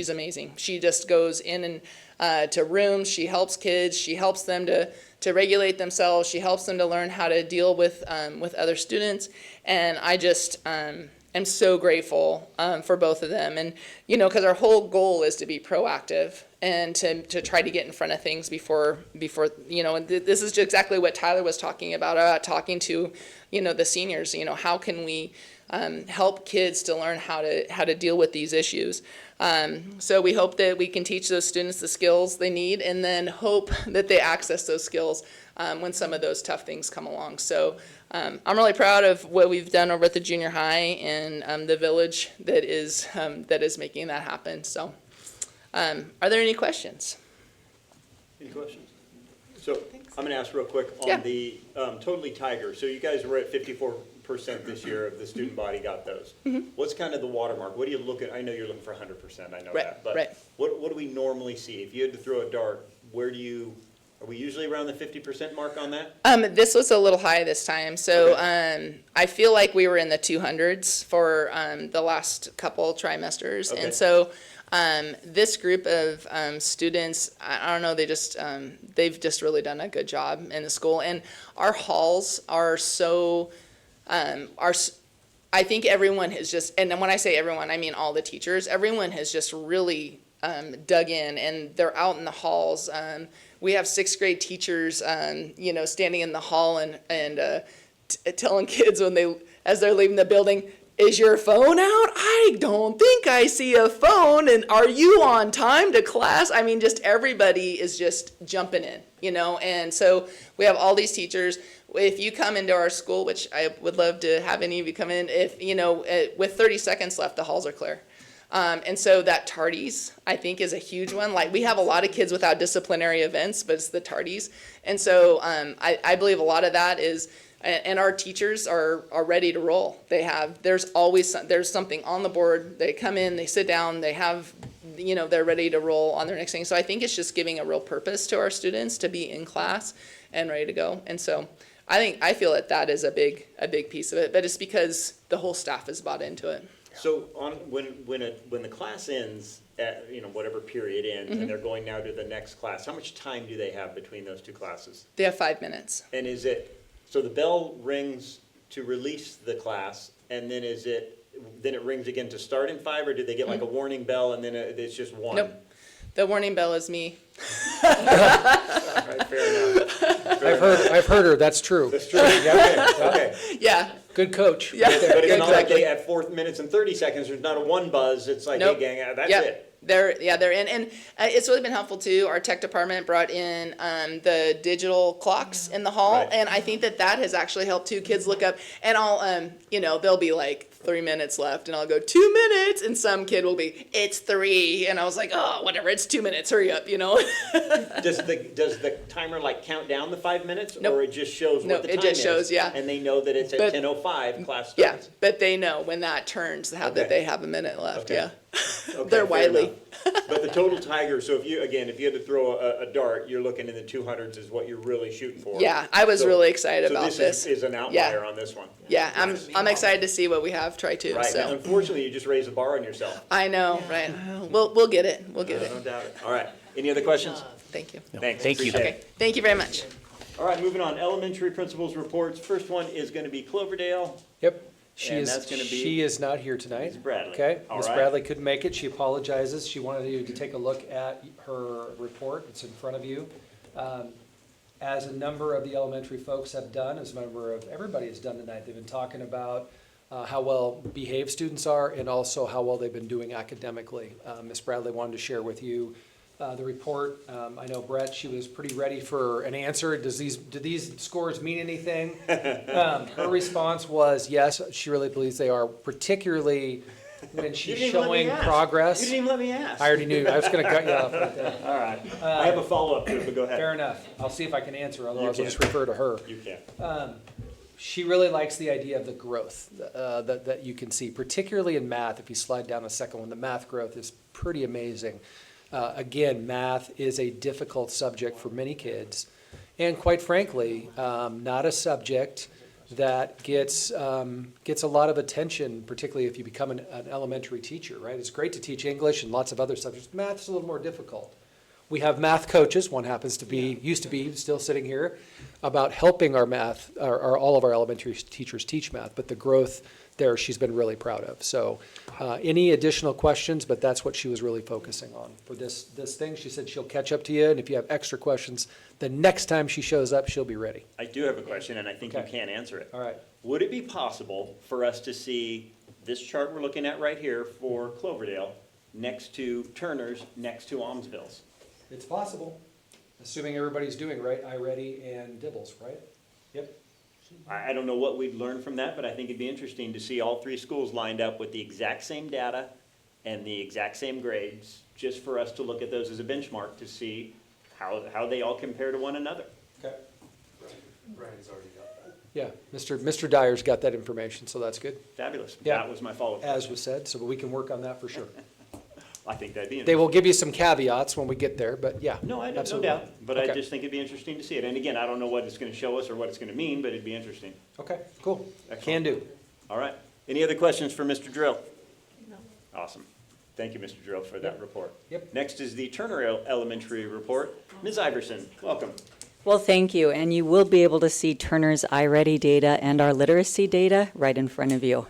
Speaker 9: amazing. She just goes in and to rooms. She helps kids. She helps them to regulate themselves. She helps them to learn how to deal with other students. And I just am so grateful for both of them. And because our whole goal is to be proactive and to try to get in front of things before and this is just exactly what Tyler was talking about talking to the seniors. How can we help kids to learn how to deal with these issues? So we hope that we can teach those students the skills they need, and then hope that they access those skills when some of those tough things come along. So I'm really proud of what we've done over at the junior high and the village that is making that happen. So are there any questions?
Speaker 1: Any questions? So I'm going to ask real quick on the Totally Tiger. So you guys were at 54% this year of the student body got those. Mm-hmm. What's kind of the watermark? What do you look at? I know you're looking for 100%. I know that. But what do we normally see? If you had to throw a dart, are we usually around the 50% mark on that?
Speaker 9: This was a little high this time. So I feel like we were in the 200s for the last couple trimesters. Okay. And so this group of students, I don't know, they've just really done a good job in the school. And our halls are so, I think everyone has just, and when I say everyone, I mean all the teachers, everyone has just really dug in, and they're out in the halls. We have 6th grade teachers, standing in the hall and telling kids as they're leaving the building, is your phone out? I don't think I see a phone. And are you on time to class? I mean, just everybody is just jumping in, And so we have all these teachers. If you come into our school, which I would love to have any of you come in, with 30 seconds left, the halls are clear. And so that tardies, I think, is a huge one. Like, we have a lot of kids without disciplinary events, but it's the tardies. And so I believe a lot of that is, and our teachers are ready to roll. There's something on the board. They come in, they sit down, they're ready to roll on their next thing. So I think it's just giving a real purpose to our students to be in class and ready to go. And so I feel that that is a big piece of it, but it's because the whole staff is bought into it.
Speaker 1: So when the class ends at, whatever period ends, and they're going now to the next class, how much time do they have between those two classes?
Speaker 9: They have 5 minutes.
Speaker 1: And so the bell rings to release the class, and then then it rings again to start in 5, or do they get like a warning bell and then it's just one?
Speaker 9: Nope. The warning bell is me.
Speaker 1: All right, fair enough.
Speaker 4: I've heard her, that's true.
Speaker 1: That's true. Yeah, okay.
Speaker 9: Yeah.
Speaker 4: Good coach.
Speaker 9: Yeah.
Speaker 1: But it's not like
Speaker 9: Exactly.
Speaker 1: at 4 minutes and 30 seconds, there's not a one buzz, it's like,
Speaker 9: Nope.
Speaker 1: hey gang, that's
Speaker 9: Yep.
Speaker 1: it.
Speaker 9: They're in, and it's really been helpful too. Our tech department brought in the digital clocks in the hall,
Speaker 1: Right.
Speaker 9: and I think that has actually helped too. Kids look up, and I'll they'll be like 3 minutes left, and I'll go 2 minutes, and some kid will be, it's 3, and I was like, oh whatever, it's 2 minutes, hurry up,
Speaker 1: Does the timer like count down the 5 minutes,
Speaker 9: Nope.
Speaker 1: or it just shows
Speaker 9: Nope,
Speaker 1: what the
Speaker 9: it
Speaker 1: time
Speaker 9: just
Speaker 1: is?
Speaker 9: shows, yeah.
Speaker 1: And they know that it's at
Speaker 9: But-
Speaker 1: 10:05 class
Speaker 9: Yeah,
Speaker 1: starts.
Speaker 9: but they know when that turns that
Speaker 1: Okay.
Speaker 9: they have a minute left.
Speaker 1: Okay.
Speaker 9: Yeah,
Speaker 1: Okay,
Speaker 9: they're
Speaker 1: fair
Speaker 9: wily.
Speaker 1: enough. But the total tiger, so if you had to throw a dart, you're looking in the 200s is what you're really shooting for.
Speaker 9: Yeah, I was
Speaker 1: So-
Speaker 9: really excited
Speaker 1: so
Speaker 9: about
Speaker 1: this
Speaker 9: this.
Speaker 1: is an outlier on this one.
Speaker 9: Yeah,
Speaker 1: Nice.
Speaker 9: I'm excited to see what we have. Try to.
Speaker 1: Right,
Speaker 9: So
Speaker 1: and unfortunately, you just raised the bar on yourself.
Speaker 9: I know, right? We'll get it. We'll get
Speaker 1: No
Speaker 9: it.
Speaker 1: doubt it. All right, any other questions?
Speaker 9: Thank you.
Speaker 1: Thanks.
Speaker 6: Thank you.
Speaker 1: Appreciate
Speaker 9: Okay,
Speaker 1: it.
Speaker 9: thank you very much.
Speaker 1: All right, moving on, elementary principals reports. First one is gonna be Cloverdale.
Speaker 4: Yep.
Speaker 1: And that's gonna be-
Speaker 4: She is not here tonight.
Speaker 1: Ms. Bradley.
Speaker 4: Okay,
Speaker 1: All
Speaker 4: Ms.
Speaker 1: right.
Speaker 4: Bradley couldn't make it. She apologizes. She wanted you to take a look at her report. It's in front of you. As a number of the elementary folks have done, as a number of everybody has done tonight, they've been talking about how well behaved students are and also how well they've been doing academically. Ms. Bradley wanted to share with you the report. I know Brett, she was pretty ready for an answer. Do these scores mean anything? Her response was yes, she really believes they are, particularly when
Speaker 1: You
Speaker 4: she's
Speaker 1: didn't even let me
Speaker 4: showing
Speaker 1: ask.
Speaker 4: progress.
Speaker 1: You didn't even let me ask.
Speaker 4: I already knew, I was gonna cut you off right there.
Speaker 1: All right, I have a follow-up to it, but go ahead.
Speaker 4: Fair enough. I'll see if I can answer, otherwise I'll
Speaker 1: can.
Speaker 4: just refer to her.
Speaker 1: You can.
Speaker 4: She really likes the idea of the growth that you can see, particularly in math. If you slide down a second one, the math growth is pretty amazing. Again, math is a difficult subject for many kids, and quite frankly, not a subject that gets a lot of attention, particularly if you become an elementary teacher, right? It's great to teach English and lots of other subjects. Math's a little more difficult. We have math coaches, one happens to be, used to be, still sitting here, about helping our math, all of our elementary teachers teach math, but the growth there she's been really proud of. So any additional questions, but that's what she was really focusing on for this thing. She said she'll catch up to you, and if you have extra questions, the next time she shows up, she'll be ready.
Speaker 1: I do have a question, and I think you
Speaker 4: Okay.
Speaker 1: can answer it.
Speaker 4: All right.
Speaker 1: Would it be possible for us to see this chart we're looking at right here for Cloverdale next to Turner's, next to Almsville's?
Speaker 4: It's possible, assuming everybody's doing right, iReady and Dibbles, right? Yep.
Speaker 1: I don't know what we'd learn from that, but I think it'd be interesting to see all three schools lined up with the exact same data and the exact same grades, just for us to look at those as a benchmark to see how they all compare to one another.
Speaker 4: Okay.
Speaker 5: Brian's already got that.
Speaker 4: Yeah, Mr. Dyer's got that information, so that's good,
Speaker 1: Fabulous.
Speaker 4: Yeah.
Speaker 1: That was my follow-up
Speaker 4: as
Speaker 1: question.
Speaker 4: was said, so we can work on that for sure.
Speaker 1: I think that'd be
Speaker 4: They
Speaker 1: interesting.
Speaker 4: will give you some caveats when we get there, but yeah.
Speaker 1: No, no
Speaker 4: absolutely.
Speaker 1: doubt, but I
Speaker 4: Okay.
Speaker 1: just think it'd be interesting to see it. And again, I don't know what it's gonna show us or what it's gonna mean, but it'd be interesting.
Speaker 4: Okay, cool.
Speaker 1: Excellent.
Speaker 4: Can do.
Speaker 1: All right. Any other questions for Mr. Drill?
Speaker 3: No.
Speaker 1: Awesome. Thank you, Mr. Drill, for that report.
Speaker 4: Yep.
Speaker 1: Next is the Turner Elementary report. Ms. Iverson, welcome.
Speaker 10: Well, thank you, and you will be able to see Turner's iReady data and our literacy data right in front of you.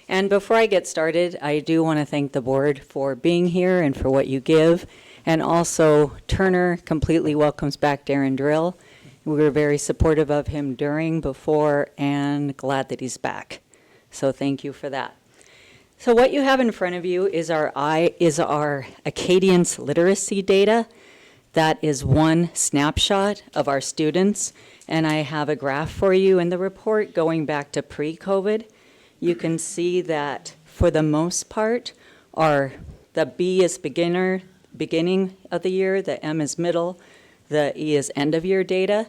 Speaker 10: And before I get started, I do want to thank the board for being here and for what you give. And also, Turner completely welcomes back Darren Drill. We were very supportive of him during, before, and glad that he's back. So thank you for that. So what you have in front of you is our Acadians literacy data. That is one snapshot of our students, and I have a graph for you in the report going back to pre-COVID. You can see that for the most part, the B is beginning of the year, the M is middle, the E is end of year data.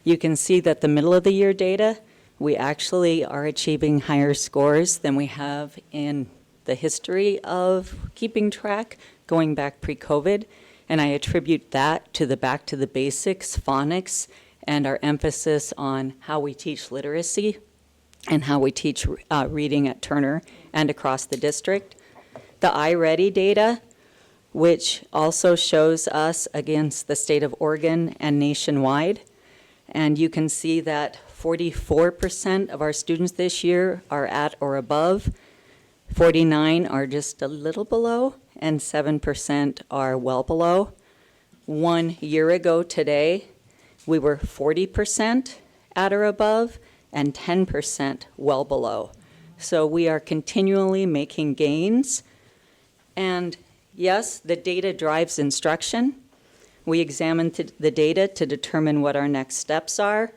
Speaker 10: You can see that the middle of the year data, we actually are achieving higher scores than we have in the history of keeping track going back pre-COVID. And I attribute that to the back to the basics, phonics, and our emphasis on how we teach literacy and how we teach reading at Turner and across the district. The iReady data, which also shows us against the state of Oregon and nationwide. And you can see that 44% of our students this year are at or above, 49 are just a little below, and 7% are well below. 1 year ago today, we were 40% at or above and 10% well below. So we are continually making gains. And yes, the data drives instruction. We examined the data to determine what our next steps are.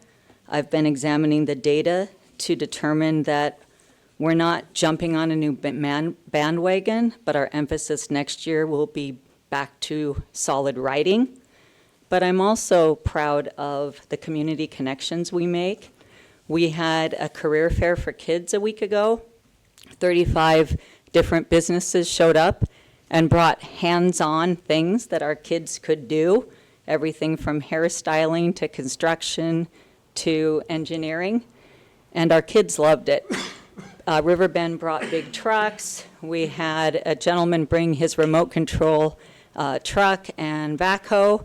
Speaker 10: I've been examining the data to determine that we're not jumping on a new bandwagon, but our emphasis next year will be back to solid writing. But I'm also proud of the community connections we make. We had a career fair for kids a week ago. 35 different businesses showed up and brought hands-on things that our kids could do, everything from hairstyling to construction to engineering, and our kids loved it. Riverbend brought big trucks. We had a gentleman bring his remote control truck and backhoe,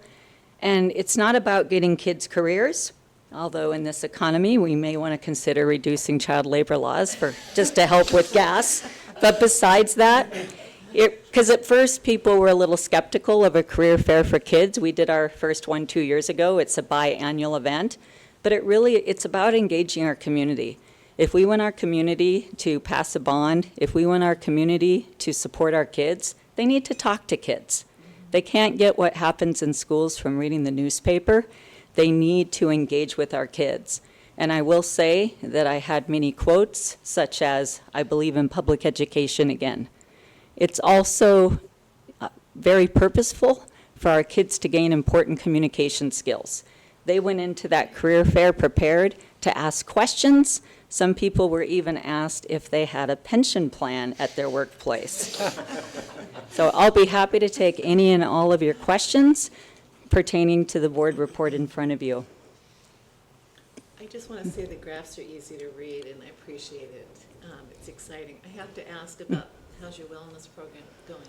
Speaker 10: and it's not about getting kids careers, although in this economy we may want to consider reducing child labor laws just to help with gas. But besides that, because at first people were a little skeptical of a career fair for kids. We did our first one 2 years ago. It's a biannual event, but it's about engaging our community. If we want our community to pass a bond, if we want our community to support our kids, they need to talk to kids. They can't get what happens in schools from reading the newspaper. They need to engage with our kids. And I will say that I had many quotes, such as, "I believe in public education again." It's also very purposeful for our kids to gain important communication skills. They went into that career fair prepared to ask questions. Some people were even asked if they had a pension plan at their workplace. So I'll be happy to take any and all of your questions pertaining to the board report in front of you.
Speaker 3: I just want to say the graphs are easy to read, and I appreciate it. It's exciting. I have to ask about, how's your wellness program going?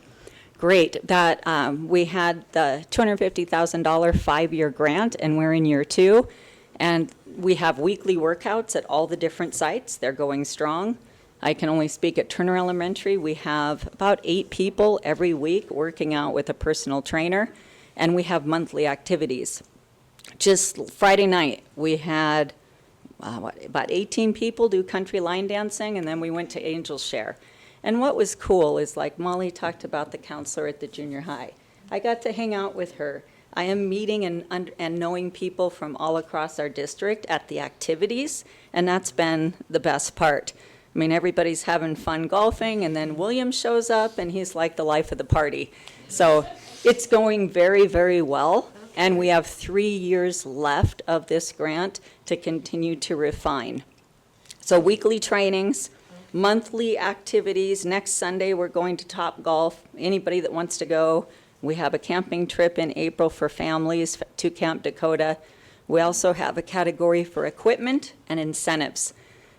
Speaker 10: Great. That we had the $250,000 5-year grant, and we're in year 2. And we have weekly workouts at all the different sites. They're going strong. I can only speak at Turner Elementary. We have about 8 people every week working out with a personal trainer, and we have monthly activities. Just Friday night, we had about 18 people do country line dancing, and then we went to Angel Share. And what was cool is, like Molly talked about the counselor at the junior high. I got to hang out with her. I am meeting and knowing people from all across our district at the activities, and that's been the best part. I mean, everybody's having fun golfing, and then William shows up, and he's like the life of the party. So it's going very, very well, and we have 3 years left of this grant to continue to refine. So weekly trainings, monthly activities. Next Sunday, we're going to Top Golf. Anybody that wants to go. We have a camping trip in April for families to Camp Dakota. We also have a category for equipment and incentives.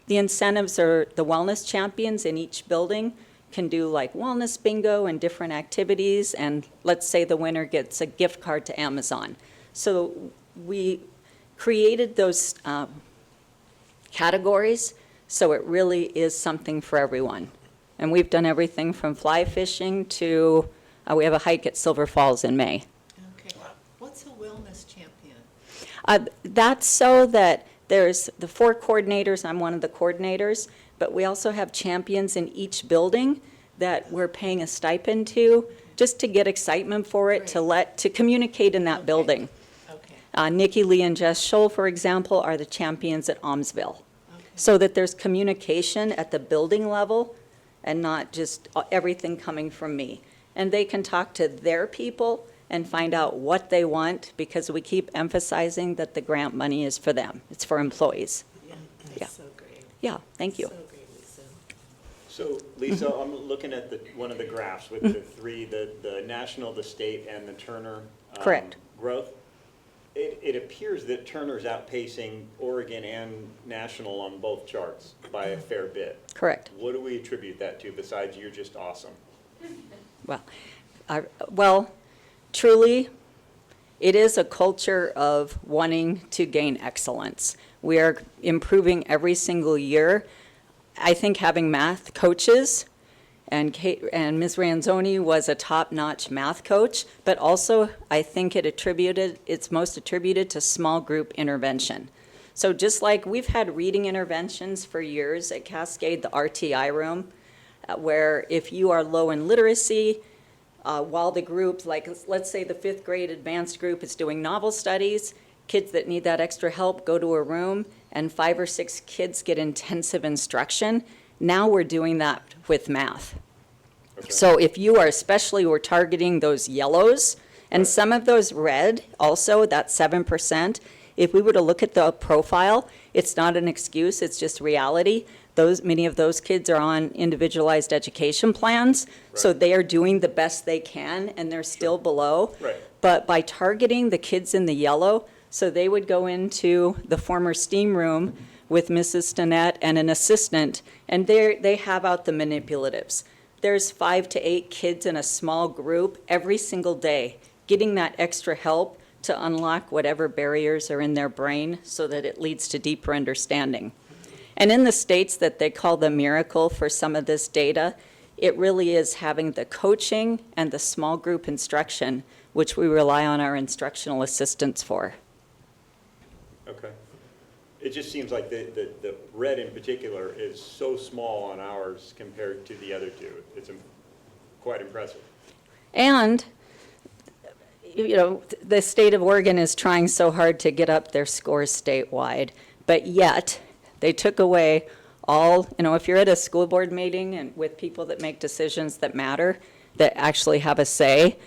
Speaker 10: The incentives are the wellness champions in each building can do like wellness bingo and different activities, and let's say the winner gets a gift card to Amazon. So we created those categories, so it really is something for everyone. And we've done everything from fly fishing to we have a hike at Silver Falls in May.
Speaker 3: Okay. What's a wellness champion?
Speaker 10: That's so that there's the 4 coordinators. I'm one of the coordinators, but we also have champions in each building that we're paying a stipend to, just to get excitement for it, to communicate in that building.
Speaker 3: Okay.
Speaker 10: Nikki Lee and Jess Scholl, for example, are the champions at Almsville.
Speaker 3: Okay.
Speaker 10: So that there's communication at the building level and not just everything coming from me. And they can talk to their people and find out what they want, because we keep emphasizing that the grant money is for them. It's for employees.
Speaker 3: Yeah, that's
Speaker 10: Yeah.
Speaker 3: so great.
Speaker 10: Yeah, thank you.
Speaker 3: So great, Lisa.
Speaker 1: So, Lisa, I'm looking at one of the graphs with the 3, the national, the state, and the Turner
Speaker 10: Correct.
Speaker 1: growth. it appears that Turner's outpacing Oregon and national on both charts by a fair bit.
Speaker 10: Correct.
Speaker 1: What do we attribute that to besides you're just awesome?
Speaker 10: Well, truly, it is a culture of wanting to gain excellence. We are improving every single year. I think having math coaches, and Ms. Ranzoni was a top-notch math coach, but also I think it's most attributed to small group intervention. So just like we've had reading interventions for years at Cascade, the RTI room, where if you are low in literacy, while the group, like let's say the 5th grade advanced group is doing novel studies, kids that need that extra help go to a room and 5 or 6 kids get intensive instruction. Now we're doing that with math.
Speaker 1: Okay.
Speaker 10: So if you are, especially we're targeting those yellows and
Speaker 1: Right.
Speaker 10: some of those red also, that 7%, if we were to look at the profile, it's not an excuse, it's just reality. Many of those kids are on individualized education plans, so
Speaker 1: Right.
Speaker 10: they are doing the best they can and they're still below.
Speaker 1: Right.
Speaker 10: But by targeting the kids in the yellow, so they would go into the former STEAM room with Mrs. Stinnett and an assistant, and they have out the manipulatives. There's 5 to 8 kids in a small group every single day, getting that extra help to unlock whatever barriers are in their brain so that it leads to deeper understanding. And in the states that they call the miracle for some of this data, it really is having the coaching and the small group instruction, which we rely on our instructional assistants for.
Speaker 1: Okay. It just seems like the red in particular is so small on ours compared to the other two. It's quite impressive.
Speaker 10: And, the state of Oregon is trying so hard to get up their scores statewide, but yet they took away all, if you're at a school board meeting and with people that make decisions that matter, that actually have a say,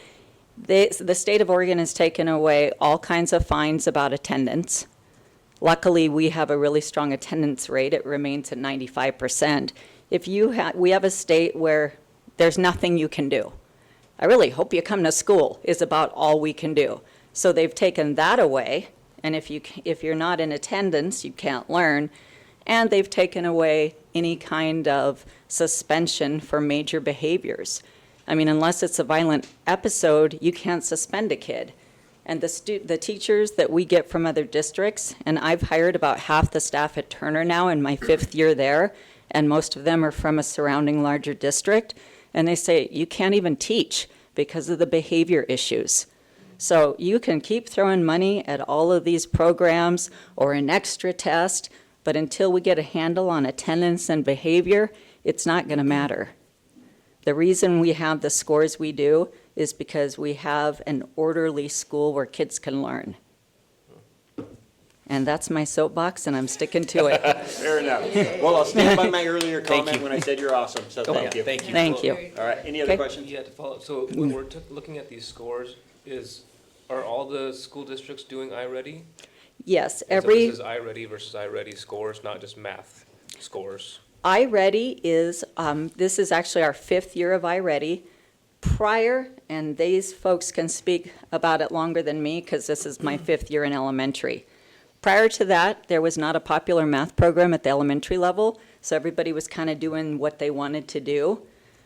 Speaker 10: the state of Oregon has taken away all kinds of fines about attendance. Luckily, we have a really strong attendance rate. It remains at 95%. We have a state where there's nothing you can do. I really hope you come to school is about all we can do. So they've taken that away, and if you're not in attendance, you can't learn. And they've taken away any kind of suspension for major behaviors. I mean, unless it's a violent episode, you can't suspend a kid. And the teachers that we get from other districts, and I've hired about half the staff at Turner now in my 5th year there, and most of them are from a surrounding larger district, and they say, you can't even teach because of the behavior issues. So you can keep throwing money at all of these programs or an extra test, but until we get a handle on attendance and behavior, it's not going to matter. The reason we have the scores we do is because we have an orderly school where kids can learn. And that's my soapbox, and I'm sticking to it.
Speaker 1: Fair enough. Well, I'll stand by my earlier
Speaker 7: Thank
Speaker 1: comment
Speaker 7: you.
Speaker 1: when I said you're awesome, so thank you.
Speaker 7: Thank you.
Speaker 10: Thank you.
Speaker 1: All right, any other
Speaker 10: Okay.
Speaker 1: questions?
Speaker 7: Yeah, to follow, so when we're looking at these scores, are all the school districts doing iReady?
Speaker 10: Yes,
Speaker 7: And so
Speaker 10: every
Speaker 7: this is iReady versus iReady scores, not just math scores.
Speaker 10: iReady is, this is actually our 5th year of iReady. Prior, and these folks can speak about it longer than me because this is my 5th year in elementary. Prior to that, there was not a popular math program at the elementary level, so everybody was kind of doing what they wanted to do.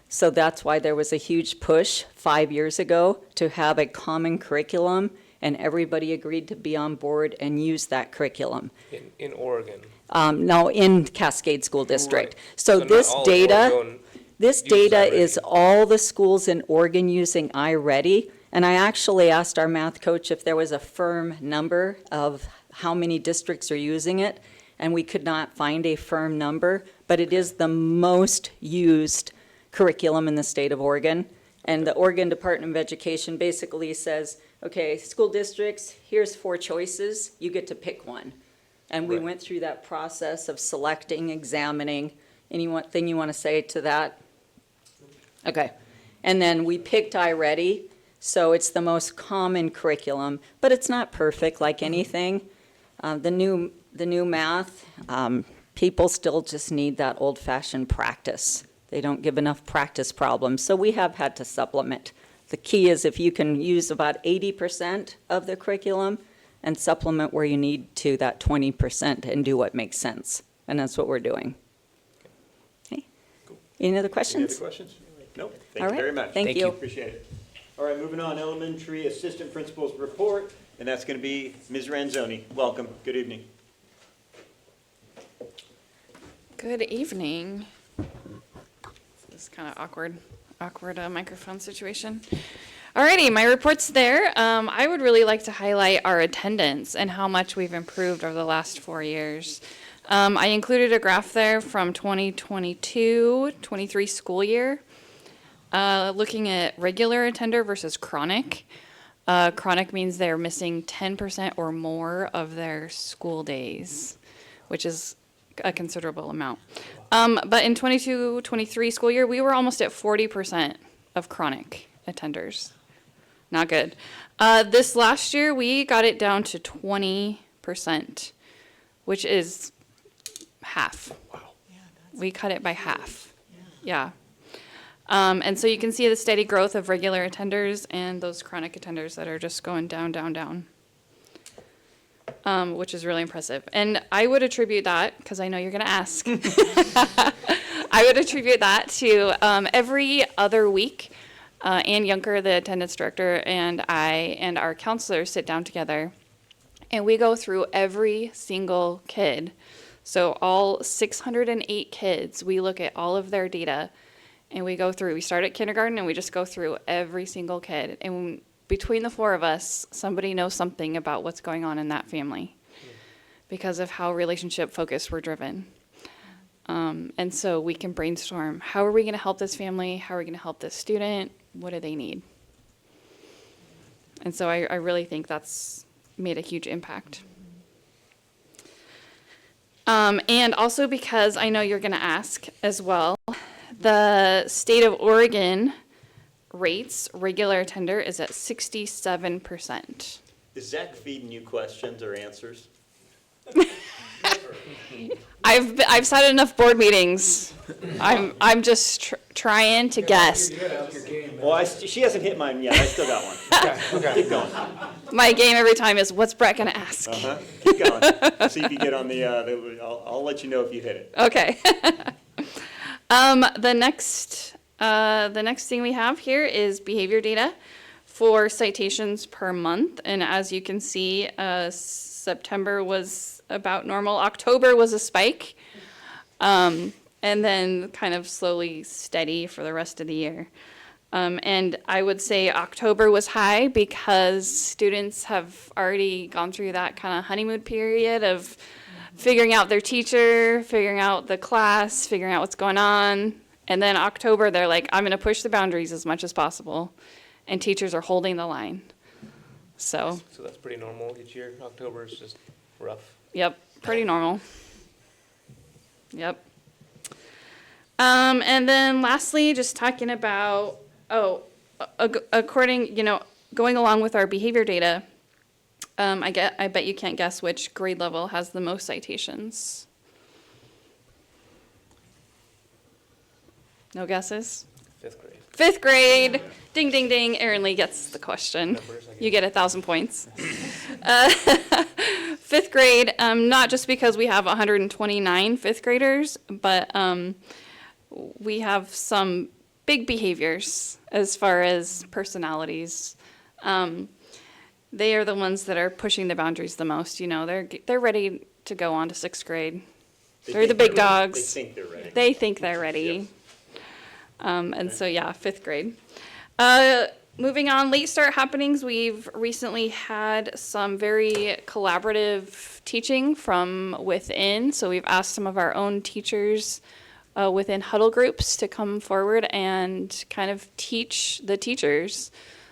Speaker 10: So that's why there was a huge push 5 years ago to have a common curriculum, and everybody agreed to be on board and use that curriculum.
Speaker 7: In Oregon.
Speaker 10: No, in Cascade School District.
Speaker 7: Right.
Speaker 10: So
Speaker 7: not
Speaker 10: this
Speaker 7: all of
Speaker 10: data,
Speaker 7: Oregon
Speaker 10: this
Speaker 7: uses
Speaker 10: data
Speaker 7: iReady.
Speaker 10: is all the schools in Oregon using iReady. And I actually asked our math coach if there was a firm number of how many districts are using it, and we could not find a firm number, but it is the most used curriculum in the state of Oregon. And the Oregon Department of Education basically says, okay, school districts, here's 4 choices, you get to pick one. And we
Speaker 7: Right.
Speaker 10: went through that process of selecting, examining. Anything you want to say to that? Okay. And then we picked iReady, so it's the most common curriculum, but it's not perfect like anything. The new math, people still just need that old-fashioned practice. They don't give enough practice problems, so we have had to supplement. The key is if you can use about 80% of the curriculum and supplement where you need to that 20% and do what makes sense. And that's what we're doing. Okay. Any other
Speaker 1: Any
Speaker 10: questions?
Speaker 1: other questions? Nope.
Speaker 10: All
Speaker 1: Thank you
Speaker 10: right.
Speaker 1: very much.
Speaker 10: Thank you.
Speaker 1: Appreciate it. All right, moving on, elementary assistant principal's report, and that's going to be Ms. Ranzoni. Welcome. Good evening.
Speaker 11: Good evening. This is kind of awkward microphone situation. Alrighty, my report's there. I would really like to highlight our attendance and how much we've improved over the last 4 years. I included a graph there from 2022-23 school year, looking at regular attender versus chronic. Chronic means they're missing 10% or more of their school days, which is a considerable amount. But in 22-23 school year, we were almost at 40% of chronic attenders. Not good. This last year, we got it down to 20%, which is half.
Speaker 3: Yeah, that's,
Speaker 11: We cut it by half. Yeah. And so you can see the steady growth of regular attenders and those chronic attenders that are just going down, down, down. Which is really impressive. And I would attribute that, because I know you're going to ask, I would attribute that to every other week, Ann Yunker, the attendance director, and I and our counselors sit down together, and we go through every single kid. So all 608 kids, we look at all of their data, and we go through. We start at kindergarten, and we just go through every single kid. And between the four of us, somebody knows something about what's going on in that family because of how relationship focused we're driven. And so we can brainstorm, how are we going to help this family? How are we going to help this student? What do they need? And so I really think that's made a huge impact. And also because I know you're going to ask as well, the state of Oregon rates regular attender is at 67%.
Speaker 1: Is Zach feeding you questions or answers?
Speaker 11: I've sat in enough board meetings. I'm just trying to guess.
Speaker 1: Well, she hasn't hit mine yet. I still got one.
Speaker 4: Okay.
Speaker 1: Keep going.
Speaker 11: My game every time is, what's Brett gonna ask?
Speaker 1: Keep going. See if you get on the, I'll let you know if you hit it.
Speaker 11: Okay. The next thing we have here is behavior data for citations per month. And as you can see, September was about normal. October was a spike. And then kind of slowly steady for the rest of the year. And I would say October was high because students have already gone through that kind of honeymoon period of figuring out their teacher, figuring out the class, figuring out what's going on. And then October, they're like, I'm going to push the boundaries as much as possible. And teachers are holding the line. So
Speaker 7: that's pretty normal each year. October is just rough.
Speaker 11: Yep, pretty normal. Yep. And then lastly, just talking about, according, going along with our behavior data, I bet you can't guess which grade level has the most citations. No guesses?
Speaker 7: 5th grade.
Speaker 11: 5th grade. Ding, ding, ding. Erin Lee gets the question.
Speaker 7: Numbers, I guess.
Speaker 11: You get 1,000 points. 5th grade, not just because we have 129 5th graders, but we have some big behaviors as far as personalities. They are the ones that are pushing the boundaries the most. They're ready to go on to 6th grade. They're the big dogs.
Speaker 1: They think they're ready.
Speaker 11: They think they're ready. And so, yeah, 5th grade. Moving on, late start happenings. We've recently had some very collaborative teaching from within. So we've asked some of our own teachers within huddle groups to come forward and kind of teach the teachers.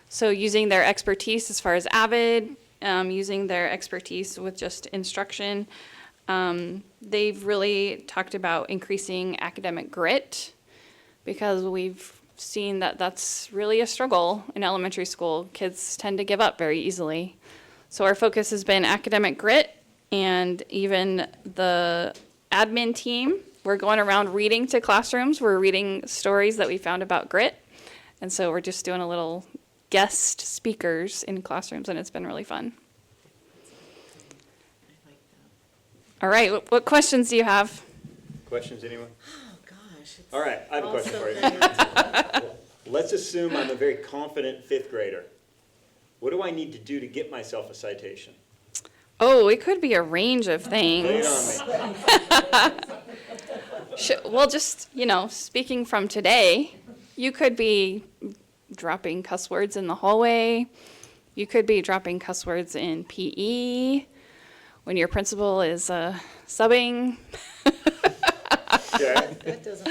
Speaker 11: So using their expertise as far as AVID, using their expertise with just instruction. They've really talked about increasing academic grit, because we've seen that that's really a struggle in elementary school. Kids tend to give up very easily. So our focus has been academic grit, and even the admin team, we're going around reading to classrooms. We're reading stories that we found about grit. And so we're just doing a little guest speakers in classrooms, and it's been really fun. All right, what questions do you have?
Speaker 1: Questions, anyone?
Speaker 3: Oh, gosh. it's
Speaker 1: All right, I have a
Speaker 3: all
Speaker 1: question
Speaker 3: so
Speaker 1: for you.
Speaker 3: vague.
Speaker 1: Let's assume I'm a very confident fifth grader. What do I need to do to get myself a citation?
Speaker 11: Oh, it could be a range of
Speaker 1: Lay it
Speaker 11: things.
Speaker 1: on me.
Speaker 11: Well, just, speaking from today, you could be dropping cuss words in the hallway. You could be dropping cuss words in PE when your principal is subbing.
Speaker 1: Okay,
Speaker 3: That doesn't,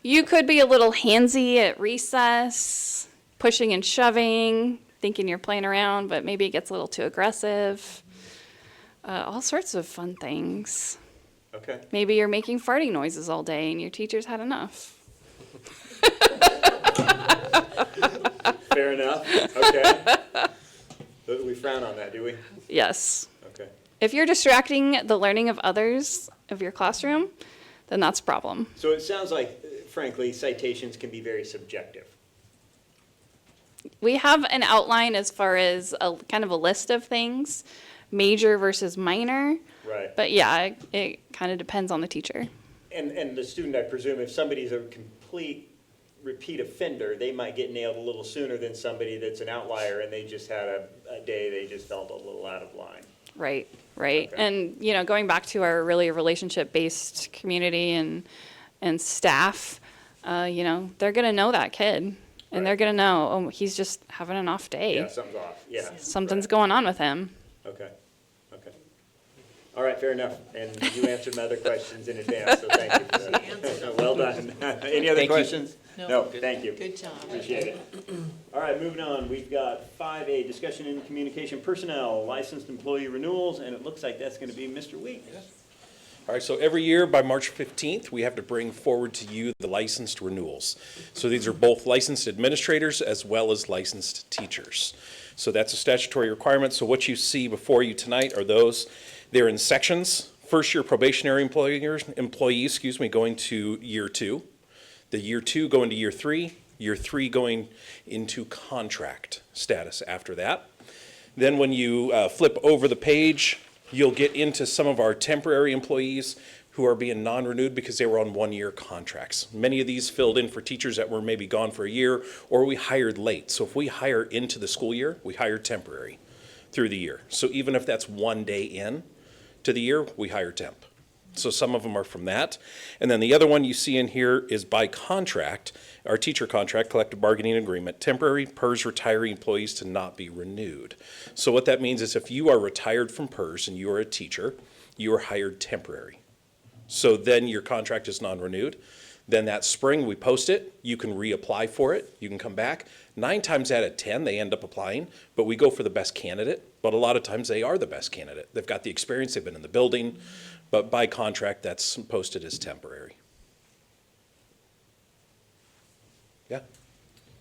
Speaker 11: You could be a little handsy at recess, pushing and shoving, thinking you're playing around, but maybe it gets a little too aggressive. All sorts of fun things.
Speaker 1: okay.
Speaker 11: Maybe you're making farting noises all day and your teacher's had enough.
Speaker 1: Fair enough, okay. But we frown on that, do we?
Speaker 11: Yes.
Speaker 1: Okay.
Speaker 11: If you're distracting the learning of others of your classroom, then that's a problem.
Speaker 1: So it sounds like, frankly, citations can be very subjective.
Speaker 11: We have an outline as far as a kind of a list of things, major versus minor.
Speaker 1: Right.
Speaker 11: But yeah, it kind of depends on the teacher.
Speaker 1: And the student, I presume, if somebody's a complete repeat offender, they might get nailed a little sooner than somebody that's an outlier and they just had a day they just felt a little out of line.
Speaker 11: Right, right.
Speaker 1: Okay.
Speaker 11: And, going back to our really relationship-based community and staff, they're going to know that kid. And they're
Speaker 1: Right.
Speaker 11: going to know, oh, he's just having an off day.
Speaker 1: Yeah, something's off, yeah.
Speaker 11: Something's
Speaker 1: Right.
Speaker 11: going on with him.
Speaker 1: Okay, okay. All right, fair enough. And you answered my other questions in advance, so thank you for
Speaker 3: She
Speaker 1: that.
Speaker 3: answered.
Speaker 1: Well done. Any other
Speaker 6: Thank you.
Speaker 1: questions?
Speaker 3: No.
Speaker 1: No, thank you.
Speaker 3: Good job.
Speaker 1: Appreciate it. All right, moving on. We've got 5A, discussion and communication personnel, licensed employee renewals, and it looks like that's going to be Mr. Weeks.
Speaker 12: All right, so every year by March 15th, we have to bring forward to you the licensed renewals. So these are both licensed administrators as well as licensed teachers. So that's a statutory requirement. So what you see before you tonight are those. They're in sections. First year probationary employees, going to year 2. The year 2 going to year 3 going into contract status after that. Then when you flip over the page, you'll get into some of our temporary employees who are being non-renewed because they were on one-year contracts. Many of these filled in for teachers that were maybe gone for a year, or we hired late. So if we hire into the school year, we hire temporary through the year. So even if that's one day in to the year, we hire temp. So some of them are from that. And then the other one you see in here is by contract, our teacher contract, collective bargaining agreement, temporary PERS retiree employees to not be renewed. So what that means is if you are retired from PERS and you are a teacher, you are hired temporary. So then your contract is non-renewed. Then that spring, we post it, you can reapply for it, you can come back. 9 times out of 10, they end up applying, but we go for the best candidate. But a lot of times they are the best candidate. They've got the experience, they've been in the building, but by contract, that's posted as temporary. Yeah?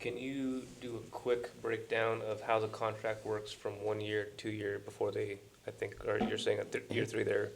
Speaker 7: Can you do a quick breakdown of how the contract works from 1 year, 2 year before they, I think, or you're saying at year 3, they're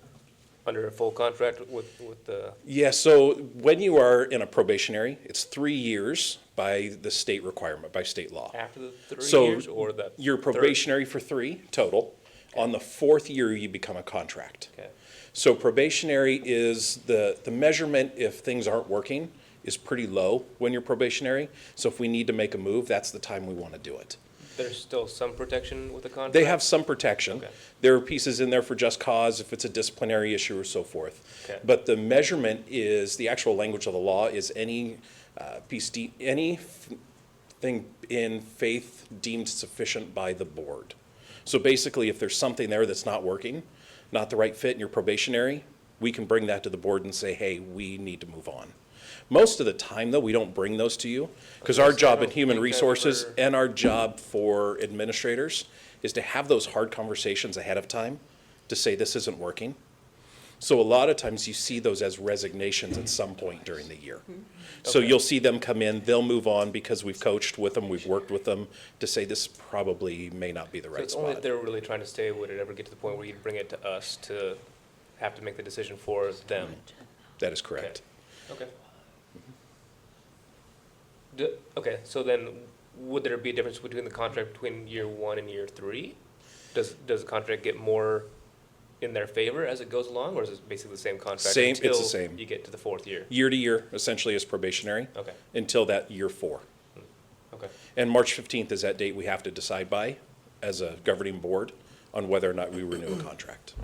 Speaker 7: under a full contract with the,
Speaker 12: Yeah, so when you are in a probationary, it's 3 years by the state requirement, by state law.
Speaker 7: after the 3
Speaker 12: So
Speaker 7: years or the
Speaker 12: you're
Speaker 7: third?
Speaker 12: probationary for 3 total. On the 4th year, you become a contract.
Speaker 7: Okay.
Speaker 12: So probationary is the measurement if things aren't working is pretty low when you're probationary. So if we need to make a move, that's the time we want to do it.
Speaker 7: There's still some protection with the contract?
Speaker 12: They have some protection.
Speaker 7: Okay.
Speaker 12: There are pieces in there for just cause, if it's a disciplinary issue or so forth.
Speaker 7: Okay.
Speaker 12: But the measurement is, the actual language of the law is anything in faith deemed sufficient by the board. So basically, if there's something there that's not working, not the right fit in your probationary, we can bring that to the board and say, hey, we need to move on. Most of the time, though, we don't bring those to you, because our
Speaker 7: Okay, so I
Speaker 12: job in
Speaker 7: don't
Speaker 12: human
Speaker 7: think I've
Speaker 12: resources
Speaker 7: ever-
Speaker 12: and our job for administrators is to have those hard conversations ahead of time to say this isn't working. So a lot of times you see those as resignations at some point during the year. So
Speaker 7: Okay.
Speaker 12: you'll see them come in, they'll move on because we've coached with them, we've worked with them to say this probably may not be the
Speaker 7: So
Speaker 12: right
Speaker 7: it's only if
Speaker 12: spot.
Speaker 7: they're really trying to stay, would it ever get to the point where you'd bring it to us to have to make the decision for them?
Speaker 12: That is correct.
Speaker 7: Okay. Okay, so then would there be a difference between the contract between year 1 and year 3? Does the contract get more in their favor as it goes along, or is it basically the same contract?
Speaker 12: Same, it's the
Speaker 7: until
Speaker 12: same.
Speaker 7: you get to the 4th year?
Speaker 12: Year to year, essentially as probationary.
Speaker 7: Okay.
Speaker 12: Until that year 4.
Speaker 7: Okay.
Speaker 12: And March 15th is that date we have to decide by as a governing board on whether or not we renew a contract.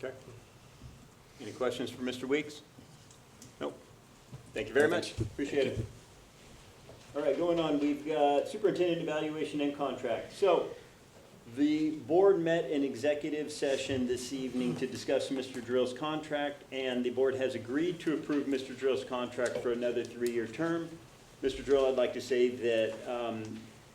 Speaker 1: Okay. Any questions for Mr. Weeks? Nope. Thank you very much. Appreciate it. All right, going on, we've got superintendent evaluation and contract. So the board met in executive session this evening to discuss Mr. Drill's contract, and the board has agreed to approve Mr. Drill's contract for another 3-year term. Mr. Drill, I'd like to say that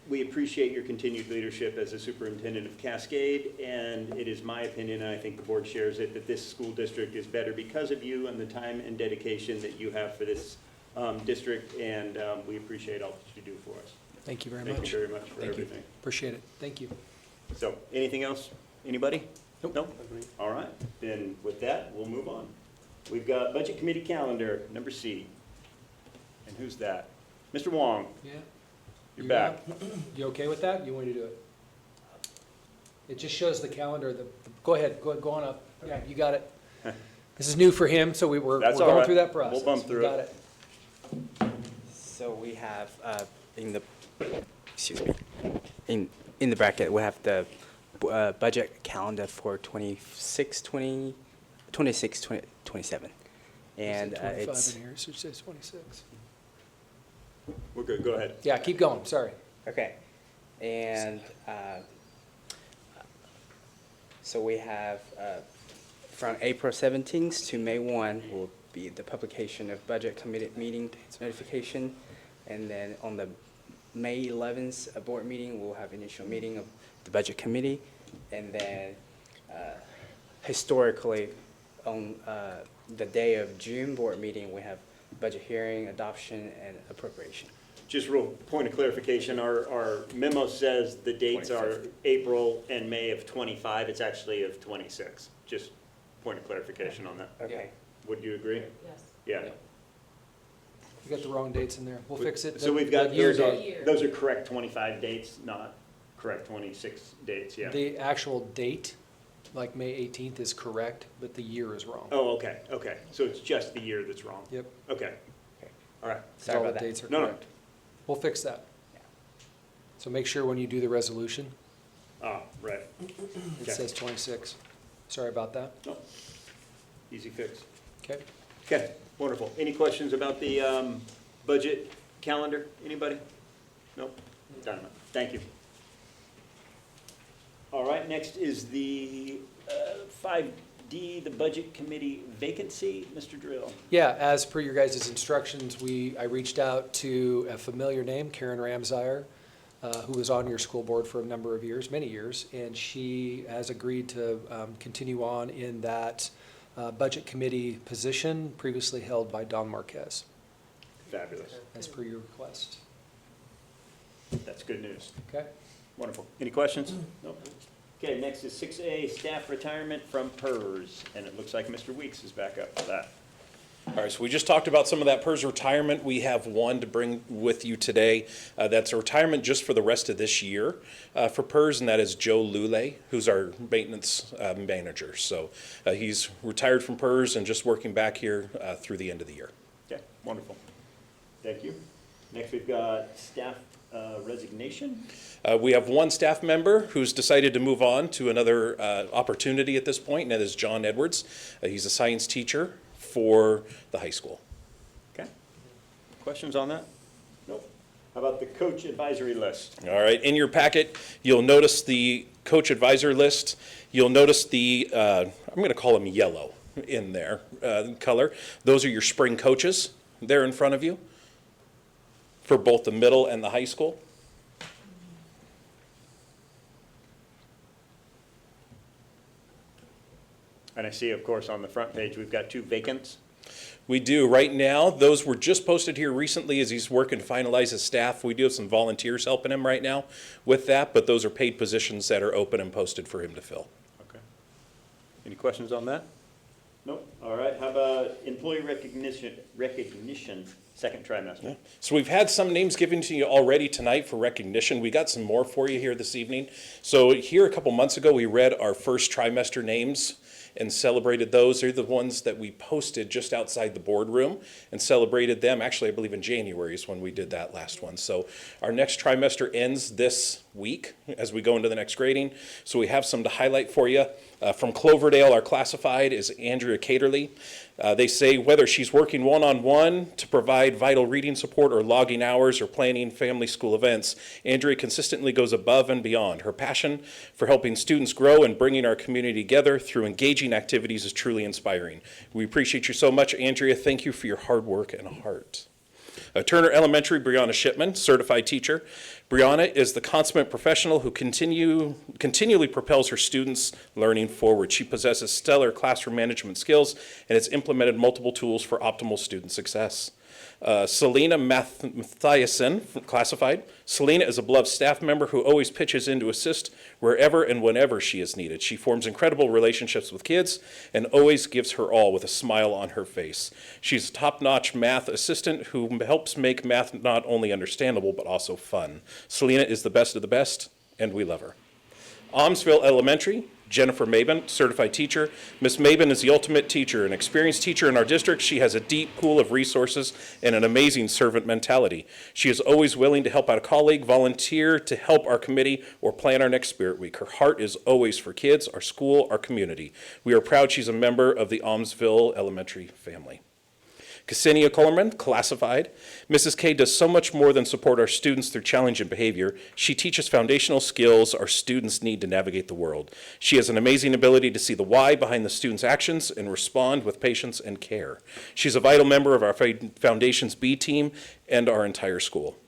Speaker 1: we appreciate your continued leadership as a superintendent of Cascade, and it is my opinion, and I think the board shares it, that this school district is better because of you and the time and dedication that you have for this district, and we appreciate all that you do for us.
Speaker 4: Thank you very much.
Speaker 1: Thank you very much for
Speaker 4: Thank you.
Speaker 1: everything.
Speaker 4: Appreciate it. Thank you.
Speaker 1: So, anything else? Anybody?
Speaker 4: Nope.
Speaker 1: Nope? All right, then with that, we'll move on. We've got budget committee calendar, number C. And who's that? Mr. Wong,
Speaker 4: Yeah.
Speaker 1: you're
Speaker 4: You
Speaker 1: back.
Speaker 4: You okay with that? You want me to do it? It just shows the calendar, go ahead, go on up. Yeah, you got it. This is new for him, so we're
Speaker 1: That's all
Speaker 4: going
Speaker 1: right.
Speaker 4: through that process.
Speaker 1: We'll bump through
Speaker 4: You got
Speaker 1: it.
Speaker 6: So we have, in the, excuse me, in the bracket, we have the budget calendar for 26, 27. And
Speaker 4: It said 25
Speaker 6: it's,
Speaker 4: in here, so it says 26.
Speaker 1: We're good, go ahead.
Speaker 4: Yeah, keep going, sorry.
Speaker 6: okay. And so we have, from April 17th to May 1 will be the publication of budget committee meeting notification. And then on the May 11th board meeting, we'll have initial meeting of the budget committee. And then historically, on the day of June board meeting, we have budget hearing, adoption, and appropriation.
Speaker 1: Just real point of clarification, our memo says the dates are April and May of 25, it's actually of 26. Just point of clarification on that.
Speaker 6: Okay.
Speaker 1: Would you agree?
Speaker 3: Yes.
Speaker 1: Yeah.
Speaker 4: You got the wrong dates in there. We'll fix it.
Speaker 1: So we've got,
Speaker 4: The year
Speaker 1: those
Speaker 4: date.
Speaker 1: are, those are correct 25 dates, not correct 26 dates, yeah.
Speaker 4: The actual date, like May 18th, is correct, but the year is wrong.
Speaker 1: Oh, okay, okay. So it's just the year that's wrong?
Speaker 4: Yep.
Speaker 1: Okay. All right.
Speaker 6: Sorry
Speaker 4: All
Speaker 6: about
Speaker 4: the
Speaker 6: that.
Speaker 4: dates are
Speaker 1: No, no.
Speaker 4: correct. We'll fix that. So make sure when you do the resolution,
Speaker 1: Ah, right.
Speaker 4: it
Speaker 1: Okay.
Speaker 4: says 26. Sorry about that.
Speaker 1: No. Easy fix.
Speaker 4: Okay.
Speaker 1: Okay, wonderful. Any questions about the budget calendar? Anybody? Nope. Done. Thank you. All right, next is the 5D, the budget committee vacancy. Mr. Drill.
Speaker 4: Yeah, as per your guys' instructions, I reached out to a familiar name, Karen Ramsire, who was on your school board for a number of years, many years, and she has agreed to continue on in that budget committee position previously held by Don Marquez,
Speaker 1: Fabulous.
Speaker 4: as per your request.
Speaker 1: That's good news.
Speaker 4: Okay?
Speaker 1: Wonderful. Any questions? Nope. Okay, next is 6A, staff retirement from PERS, and it looks like Mr. Weeks is back up for that.
Speaker 12: All right, so we just talked about some of that PERS retirement. We have one to bring with you today. That's a retirement just for the rest of this year for PERS, and that is Joe Lule, who's our maintenance manager. So he's retired from PERS and just working back here through the end of the year.
Speaker 1: Okay, wonderful. Thank you. Next, we've got staff resignation.
Speaker 12: We have one staff member who's decided to move on to another opportunity at this point, and that is John Edwards. He's a science teacher for the high school.
Speaker 1: Okay. Questions on that? Nope. How about the coach advisory list?
Speaker 12: All right, in your packet, you'll notice the coach advisor list. You'll notice the, I'm going to call them yellow in there, color. Those are your spring coaches there in front of you for both the middle and the high school.
Speaker 1: And I see, of course, on the front page, we've got 2 vacants.
Speaker 12: We do right now. Those were just posted here recently as he's working to finalize his staff. We do have some volunteers helping him right now with that, but those are paid positions that are open and posted for him to fill.
Speaker 1: Okay. Any questions on that? Nope. All right. How about employee recognition, second trimester.
Speaker 12: So we've had some names given to you already tonight for recognition. We got some more for you here this evening. So here a couple months ago, we read our first trimester names and celebrated those. They're the ones that we posted just outside the boardroom and celebrated them. Actually, I believe in January is when we did that last one. So our next trimester ends this week as we go into the next grading. So we have some to highlight for you. From Cloverdale, our classified is Andrea Caterly. They say whether she's working one-on-one to provide vital reading support or logging hours or planning family school events, Andrea consistently goes above and beyond. Her passion for helping students grow and bringing our community together through engaging activities is truly inspiring. We appreciate you so much, Andrea. Thank you for your hard work and heart. Turner Elementary, Brianna Shipman, certified teacher. Brianna is the consummate professional who continually propels her students' learning forward. She possesses stellar classroom management skills and has implemented multiple tools for optimal student success. Selena Mathiasen, classified. Selena is a beloved staff member who always pitches in to assist wherever and whenever she is needed. She forms incredible relationships with kids and always gives her all with a smile on her face. She's a top-notch math assistant who helps make math not only understandable but also fun. Selena is the best of the best, and we love her. Almsville Elementary, Jennifer Maben, certified teacher. Miss Maben is the ultimate teacher, an experienced teacher in our district. She has a deep pool of resources and an amazing servant mentality. She is always willing to help out a colleague, volunteer to help our committee, or plan our next Spirit Week. Her heart is always for kids, our school, our community. We are proud she's a member of the Almsville Elementary family. Ksenia Coleman, classified. Mrs. K does so much more than support our students through challenging behavior. She teaches foundational skills our students need to navigate the world. She has an amazing ability to see the why behind the students' actions and respond with patience and care. She's a vital member of our Foundations B team and our entire school.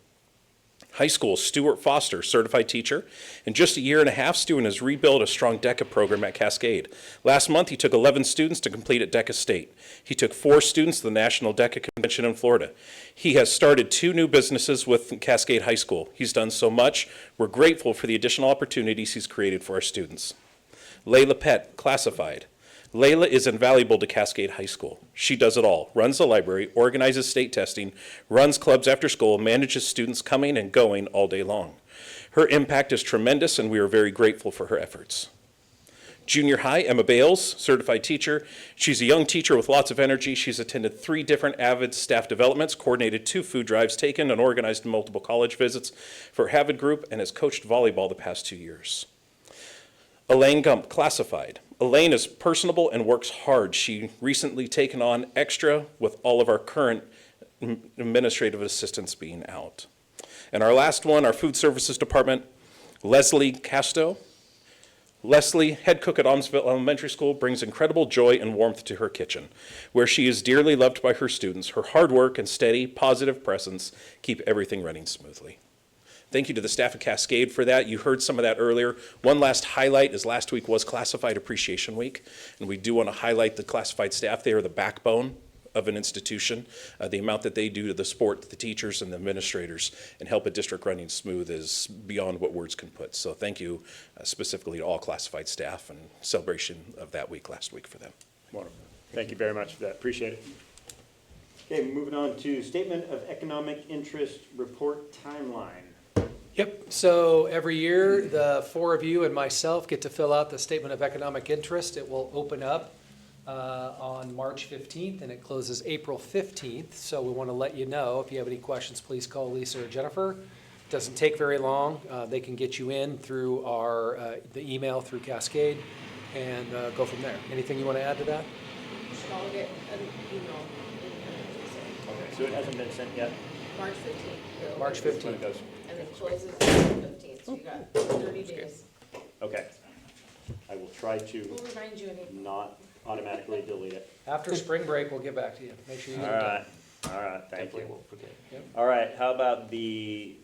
Speaker 12: High school, Stuart Foster, certified teacher. In just a year and a half, Stuart has rebuilt a strong DECA program at Cascade. Last month, he took 11 students to complete at DECA State. He took 4 students to the National DECA Convention in Florida. He has started 2 new businesses with Cascade High School. He's done so much. We're grateful for the additional opportunities he's created for our students. Layla Pett, classified. Layla is invaluable to Cascade High School. She does it all, runs the library, organizes state testing, runs clubs after school, manages students coming and going all day long. Her impact is tremendous, and we are very grateful for her efforts. Junior high, Emma Bales, certified teacher. She's a young teacher with lots of energy. She's attended 3 different AVID staff developments, coordinated 2 food drives, taken and organized multiple college visits for her AVID group, and has coached volleyball the past 2 years. Elaine Gump, classified. Elaine is personable and works hard. She recently taken on extra with all of our current administrative assistants being out. And our last one, our food services department, Leslie Casto. Leslie, head cook at Almsville Elementary School, brings incredible joy and warmth to her kitchen, where she is dearly loved by her students. Her hard work and steady, positive presence keep everything running smoothly. Thank you to the staff at Cascade for that. You heard some of that earlier. One last highlight is last week was Classified Appreciation Week, and we do want to highlight the classified staff. They are the backbone of an institution. The amount that they do to the support, the teachers and the administrators, and help a district running smooth is beyond what words can put. So thank you specifically to all classified staff and celebration of that week last week for them.
Speaker 1: Wonderful. Thank you very much for that. Appreciate it. Okay, moving on to Statement of Economic Interest Report Timeline.
Speaker 4: Yep, so every year, the 4 of you and myself get to fill out the Statement of Economic Interest. It will open up on March 15th, and it closes April 15th. So we want to let you know, if you have any questions, please call Lisa or Jennifer. It doesn't take very long. They can get you in through the email through Cascade and go from there. Anything you want to add to that?
Speaker 3: You should all get an email.
Speaker 1: Okay, so it hasn't been sent yet?
Speaker 3: March 15th.
Speaker 4: March
Speaker 1: That's when it
Speaker 4: 15th.
Speaker 1: goes.
Speaker 3: And it closes April 15th, so you got 30 days.
Speaker 1: Okay. I will try to
Speaker 3: We'll remind you anything.
Speaker 1: not automatically delete it.
Speaker 4: After spring break, we'll get back to you. Make sure you
Speaker 1: All
Speaker 4: get it done.
Speaker 1: right, all right, thank
Speaker 7: Definitely
Speaker 1: you.
Speaker 7: won't forget.
Speaker 1: All right, how about the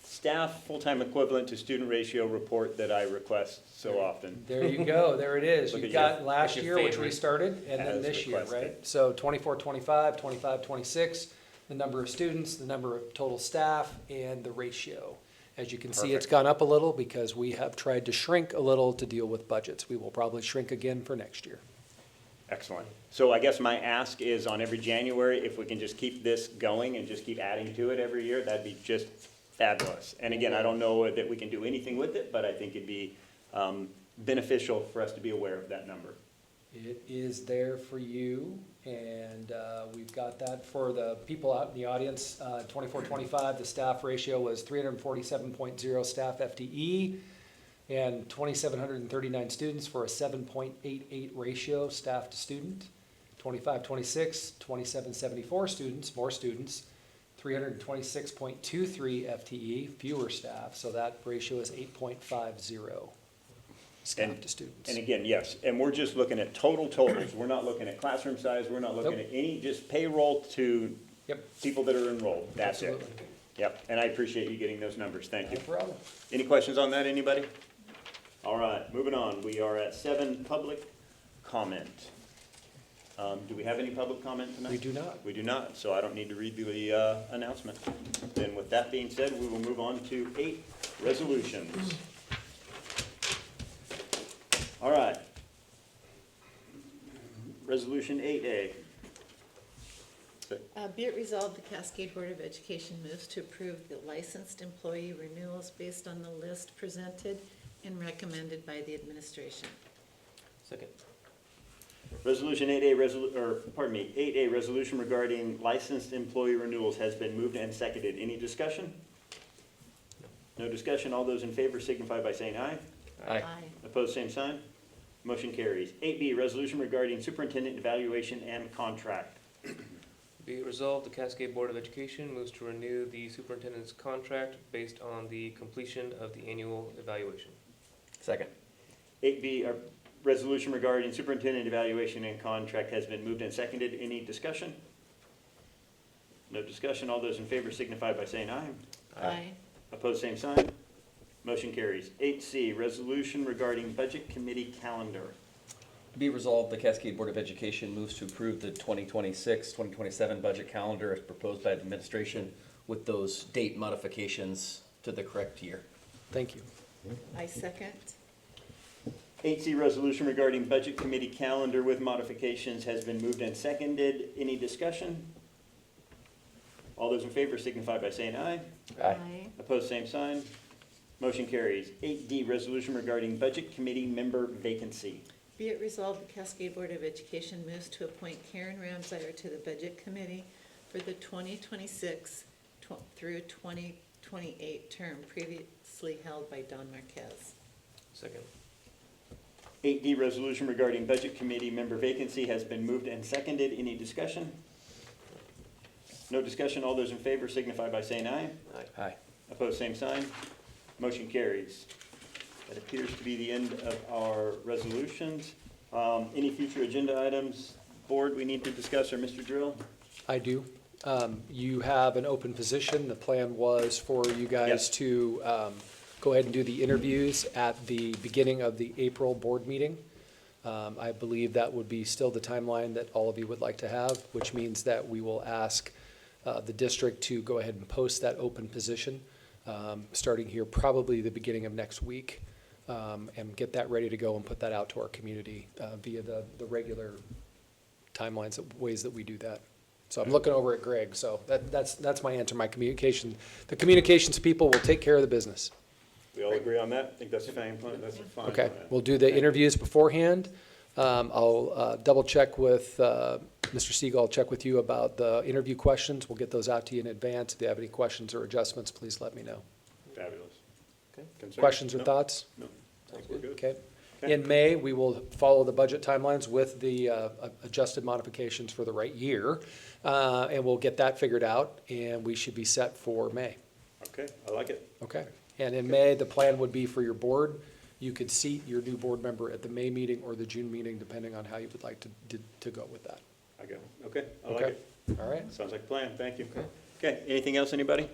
Speaker 1: staff full-time equivalent to student ratio report that I request so often?
Speaker 4: There you go, there it is.
Speaker 1: Look
Speaker 4: You've
Speaker 1: at
Speaker 4: got
Speaker 1: your-
Speaker 4: last
Speaker 7: your
Speaker 4: year, which we
Speaker 7: favorite.
Speaker 4: started, and then
Speaker 1: As
Speaker 4: this year,
Speaker 1: requested.
Speaker 4: right? So 24-25, 25-26, the number of students, the number of total staff, and the ratio. As you can see, it's
Speaker 1: Perfect.
Speaker 4: gone up a little because we have tried to shrink a little to deal with budgets. We will probably shrink again for next year.
Speaker 1: Excellent. So I guess my ask is on every January, if we can just keep this going and just keep adding to it every year, that'd be just fabulous. And again, I don't know that we can do anything with it, but I think it'd be beneficial for us to be aware of that number.
Speaker 4: It is there for you, and we've got that for the people out in the audience. 24-25, the staff ratio was 347.0 staff FTE, and 2,739 students for a 7.88 ratio staff to student. 25-26, 2,774 students, more students, 326.23 FTE, fewer staff, so that ratio is 8.50 staff to students.
Speaker 1: And again, yes, and we're just looking at total totals. We're not looking at classroom size. We're not looking
Speaker 4: Nope.
Speaker 1: at any, just payroll to
Speaker 4: Yep.
Speaker 1: people that are enrolled. That's it.
Speaker 4: Absolutely.
Speaker 1: Yep, and I appreciate you getting those numbers. Thank you.
Speaker 4: No problem.
Speaker 1: Any questions on that, anybody? All right, moving on. We are at 7, public comment. Do we have any public comment tonight?
Speaker 4: We do not.
Speaker 1: We do not, so I don't need to read the announcement. Then with that being said, we will move on to 8, resolutions. All right. Resolution 8A.
Speaker 3: Be it resolved, the Cascade Board of Education moves to approve the licensed employee renewals based on the list presented and recommended by the administration.
Speaker 5: Second.
Speaker 1: Resolution 8A, 8A, resolution regarding licensed employee renewals has been moved and seconded. Any discussion? No discussion. All those in favor signify by saying aye.
Speaker 5: Aye.
Speaker 1: Opposed, same sign. Motion carries. 8B, resolution regarding superintendent evaluation and contract.
Speaker 7: Be it resolved, the Cascade Board of Education moves to renew the superintendent's contract based on the completion of the annual evaluation.
Speaker 5: Second.
Speaker 1: 8B, resolution regarding superintendent evaluation and contract has been moved and seconded. Any discussion? No discussion. All those in favor signify by saying aye.
Speaker 3: Aye.
Speaker 1: Opposed, same sign. Motion carries. 8C, resolution regarding budget committee calendar.
Speaker 13: Be resolved, the Cascade Board of Education moves to approve the 2026-2027 budget calendar as proposed by the administration with those date modifications to the correct year.
Speaker 4: Thank you.
Speaker 3: I second.
Speaker 1: 8C, resolution regarding budget committee calendar with modifications has been moved and seconded. Any discussion? All those in favor signify by saying aye.
Speaker 3: Aye.
Speaker 1: Opposed, same sign. Motion carries. 8D, resolution regarding budget committee member vacancy.
Speaker 3: Be it resolved, the Cascade Board of Education moves to appoint Karen Ramsire to the Budget Committee for the 2026 through 2028 term previously held by Don Marquez.
Speaker 7: Second.
Speaker 1: 8D, resolution regarding budget committee member vacancy has been moved and seconded. Any discussion? No discussion. All those in favor signify by saying aye.
Speaker 13: Aye.
Speaker 1: Opposed, same sign. Motion carries. That appears to be the end of our resolutions. Any future agenda items, board, we need to discuss, or Mr. Drill?
Speaker 4: I do. You have an open position. The plan was for you guys
Speaker 1: Yes.
Speaker 4: to go ahead and do the interviews at the beginning of the April board meeting. I believe that would be still the timeline that all of you would like to have, which means that we will ask the district to go ahead and post that open position, starting here probably the beginning of next week, and get that ready to go and put that out to our community via the regular timelines, ways that we do that. So I'm looking over at Greg, so that's my answer, my communication. The communications people will take care of the business.
Speaker 1: We all agree on that? I think that's a fine plan, that's a fine
Speaker 4: Okay,
Speaker 1: plan.
Speaker 4: we'll do the interviews beforehand. I'll double check with Mr. Siegel, I'll check with you about the interview questions. We'll get those out to you in advance. If you have any questions or adjustments, please let me know.
Speaker 1: Fabulous.
Speaker 7: Okay.
Speaker 1: Concerns?
Speaker 4: Questions or
Speaker 1: No?
Speaker 4: thoughts?
Speaker 1: No, I think we're good.
Speaker 4: Okay.
Speaker 1: Okay.
Speaker 4: In May, we will follow the budget timelines with the adjusted modifications for the right year, and we'll get that figured out, and we should be set for May.
Speaker 1: Okay, I like it.
Speaker 4: Okay? And in May, the plan would be for your board, you could seat your new board member at the May meeting or the June meeting, depending on how you would like to go with that.
Speaker 1: I got it. Okay, I like
Speaker 4: Okay?
Speaker 1: it.
Speaker 4: All right?
Speaker 1: Sounds like a plan, thank you. Okay, anything else, anybody?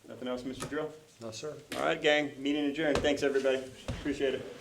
Speaker 1: Nothing else, Mr. Drill?
Speaker 4: No, sir.
Speaker 1: All right, gang, meeting adjourned. Thanks, everybody. Appreciate it.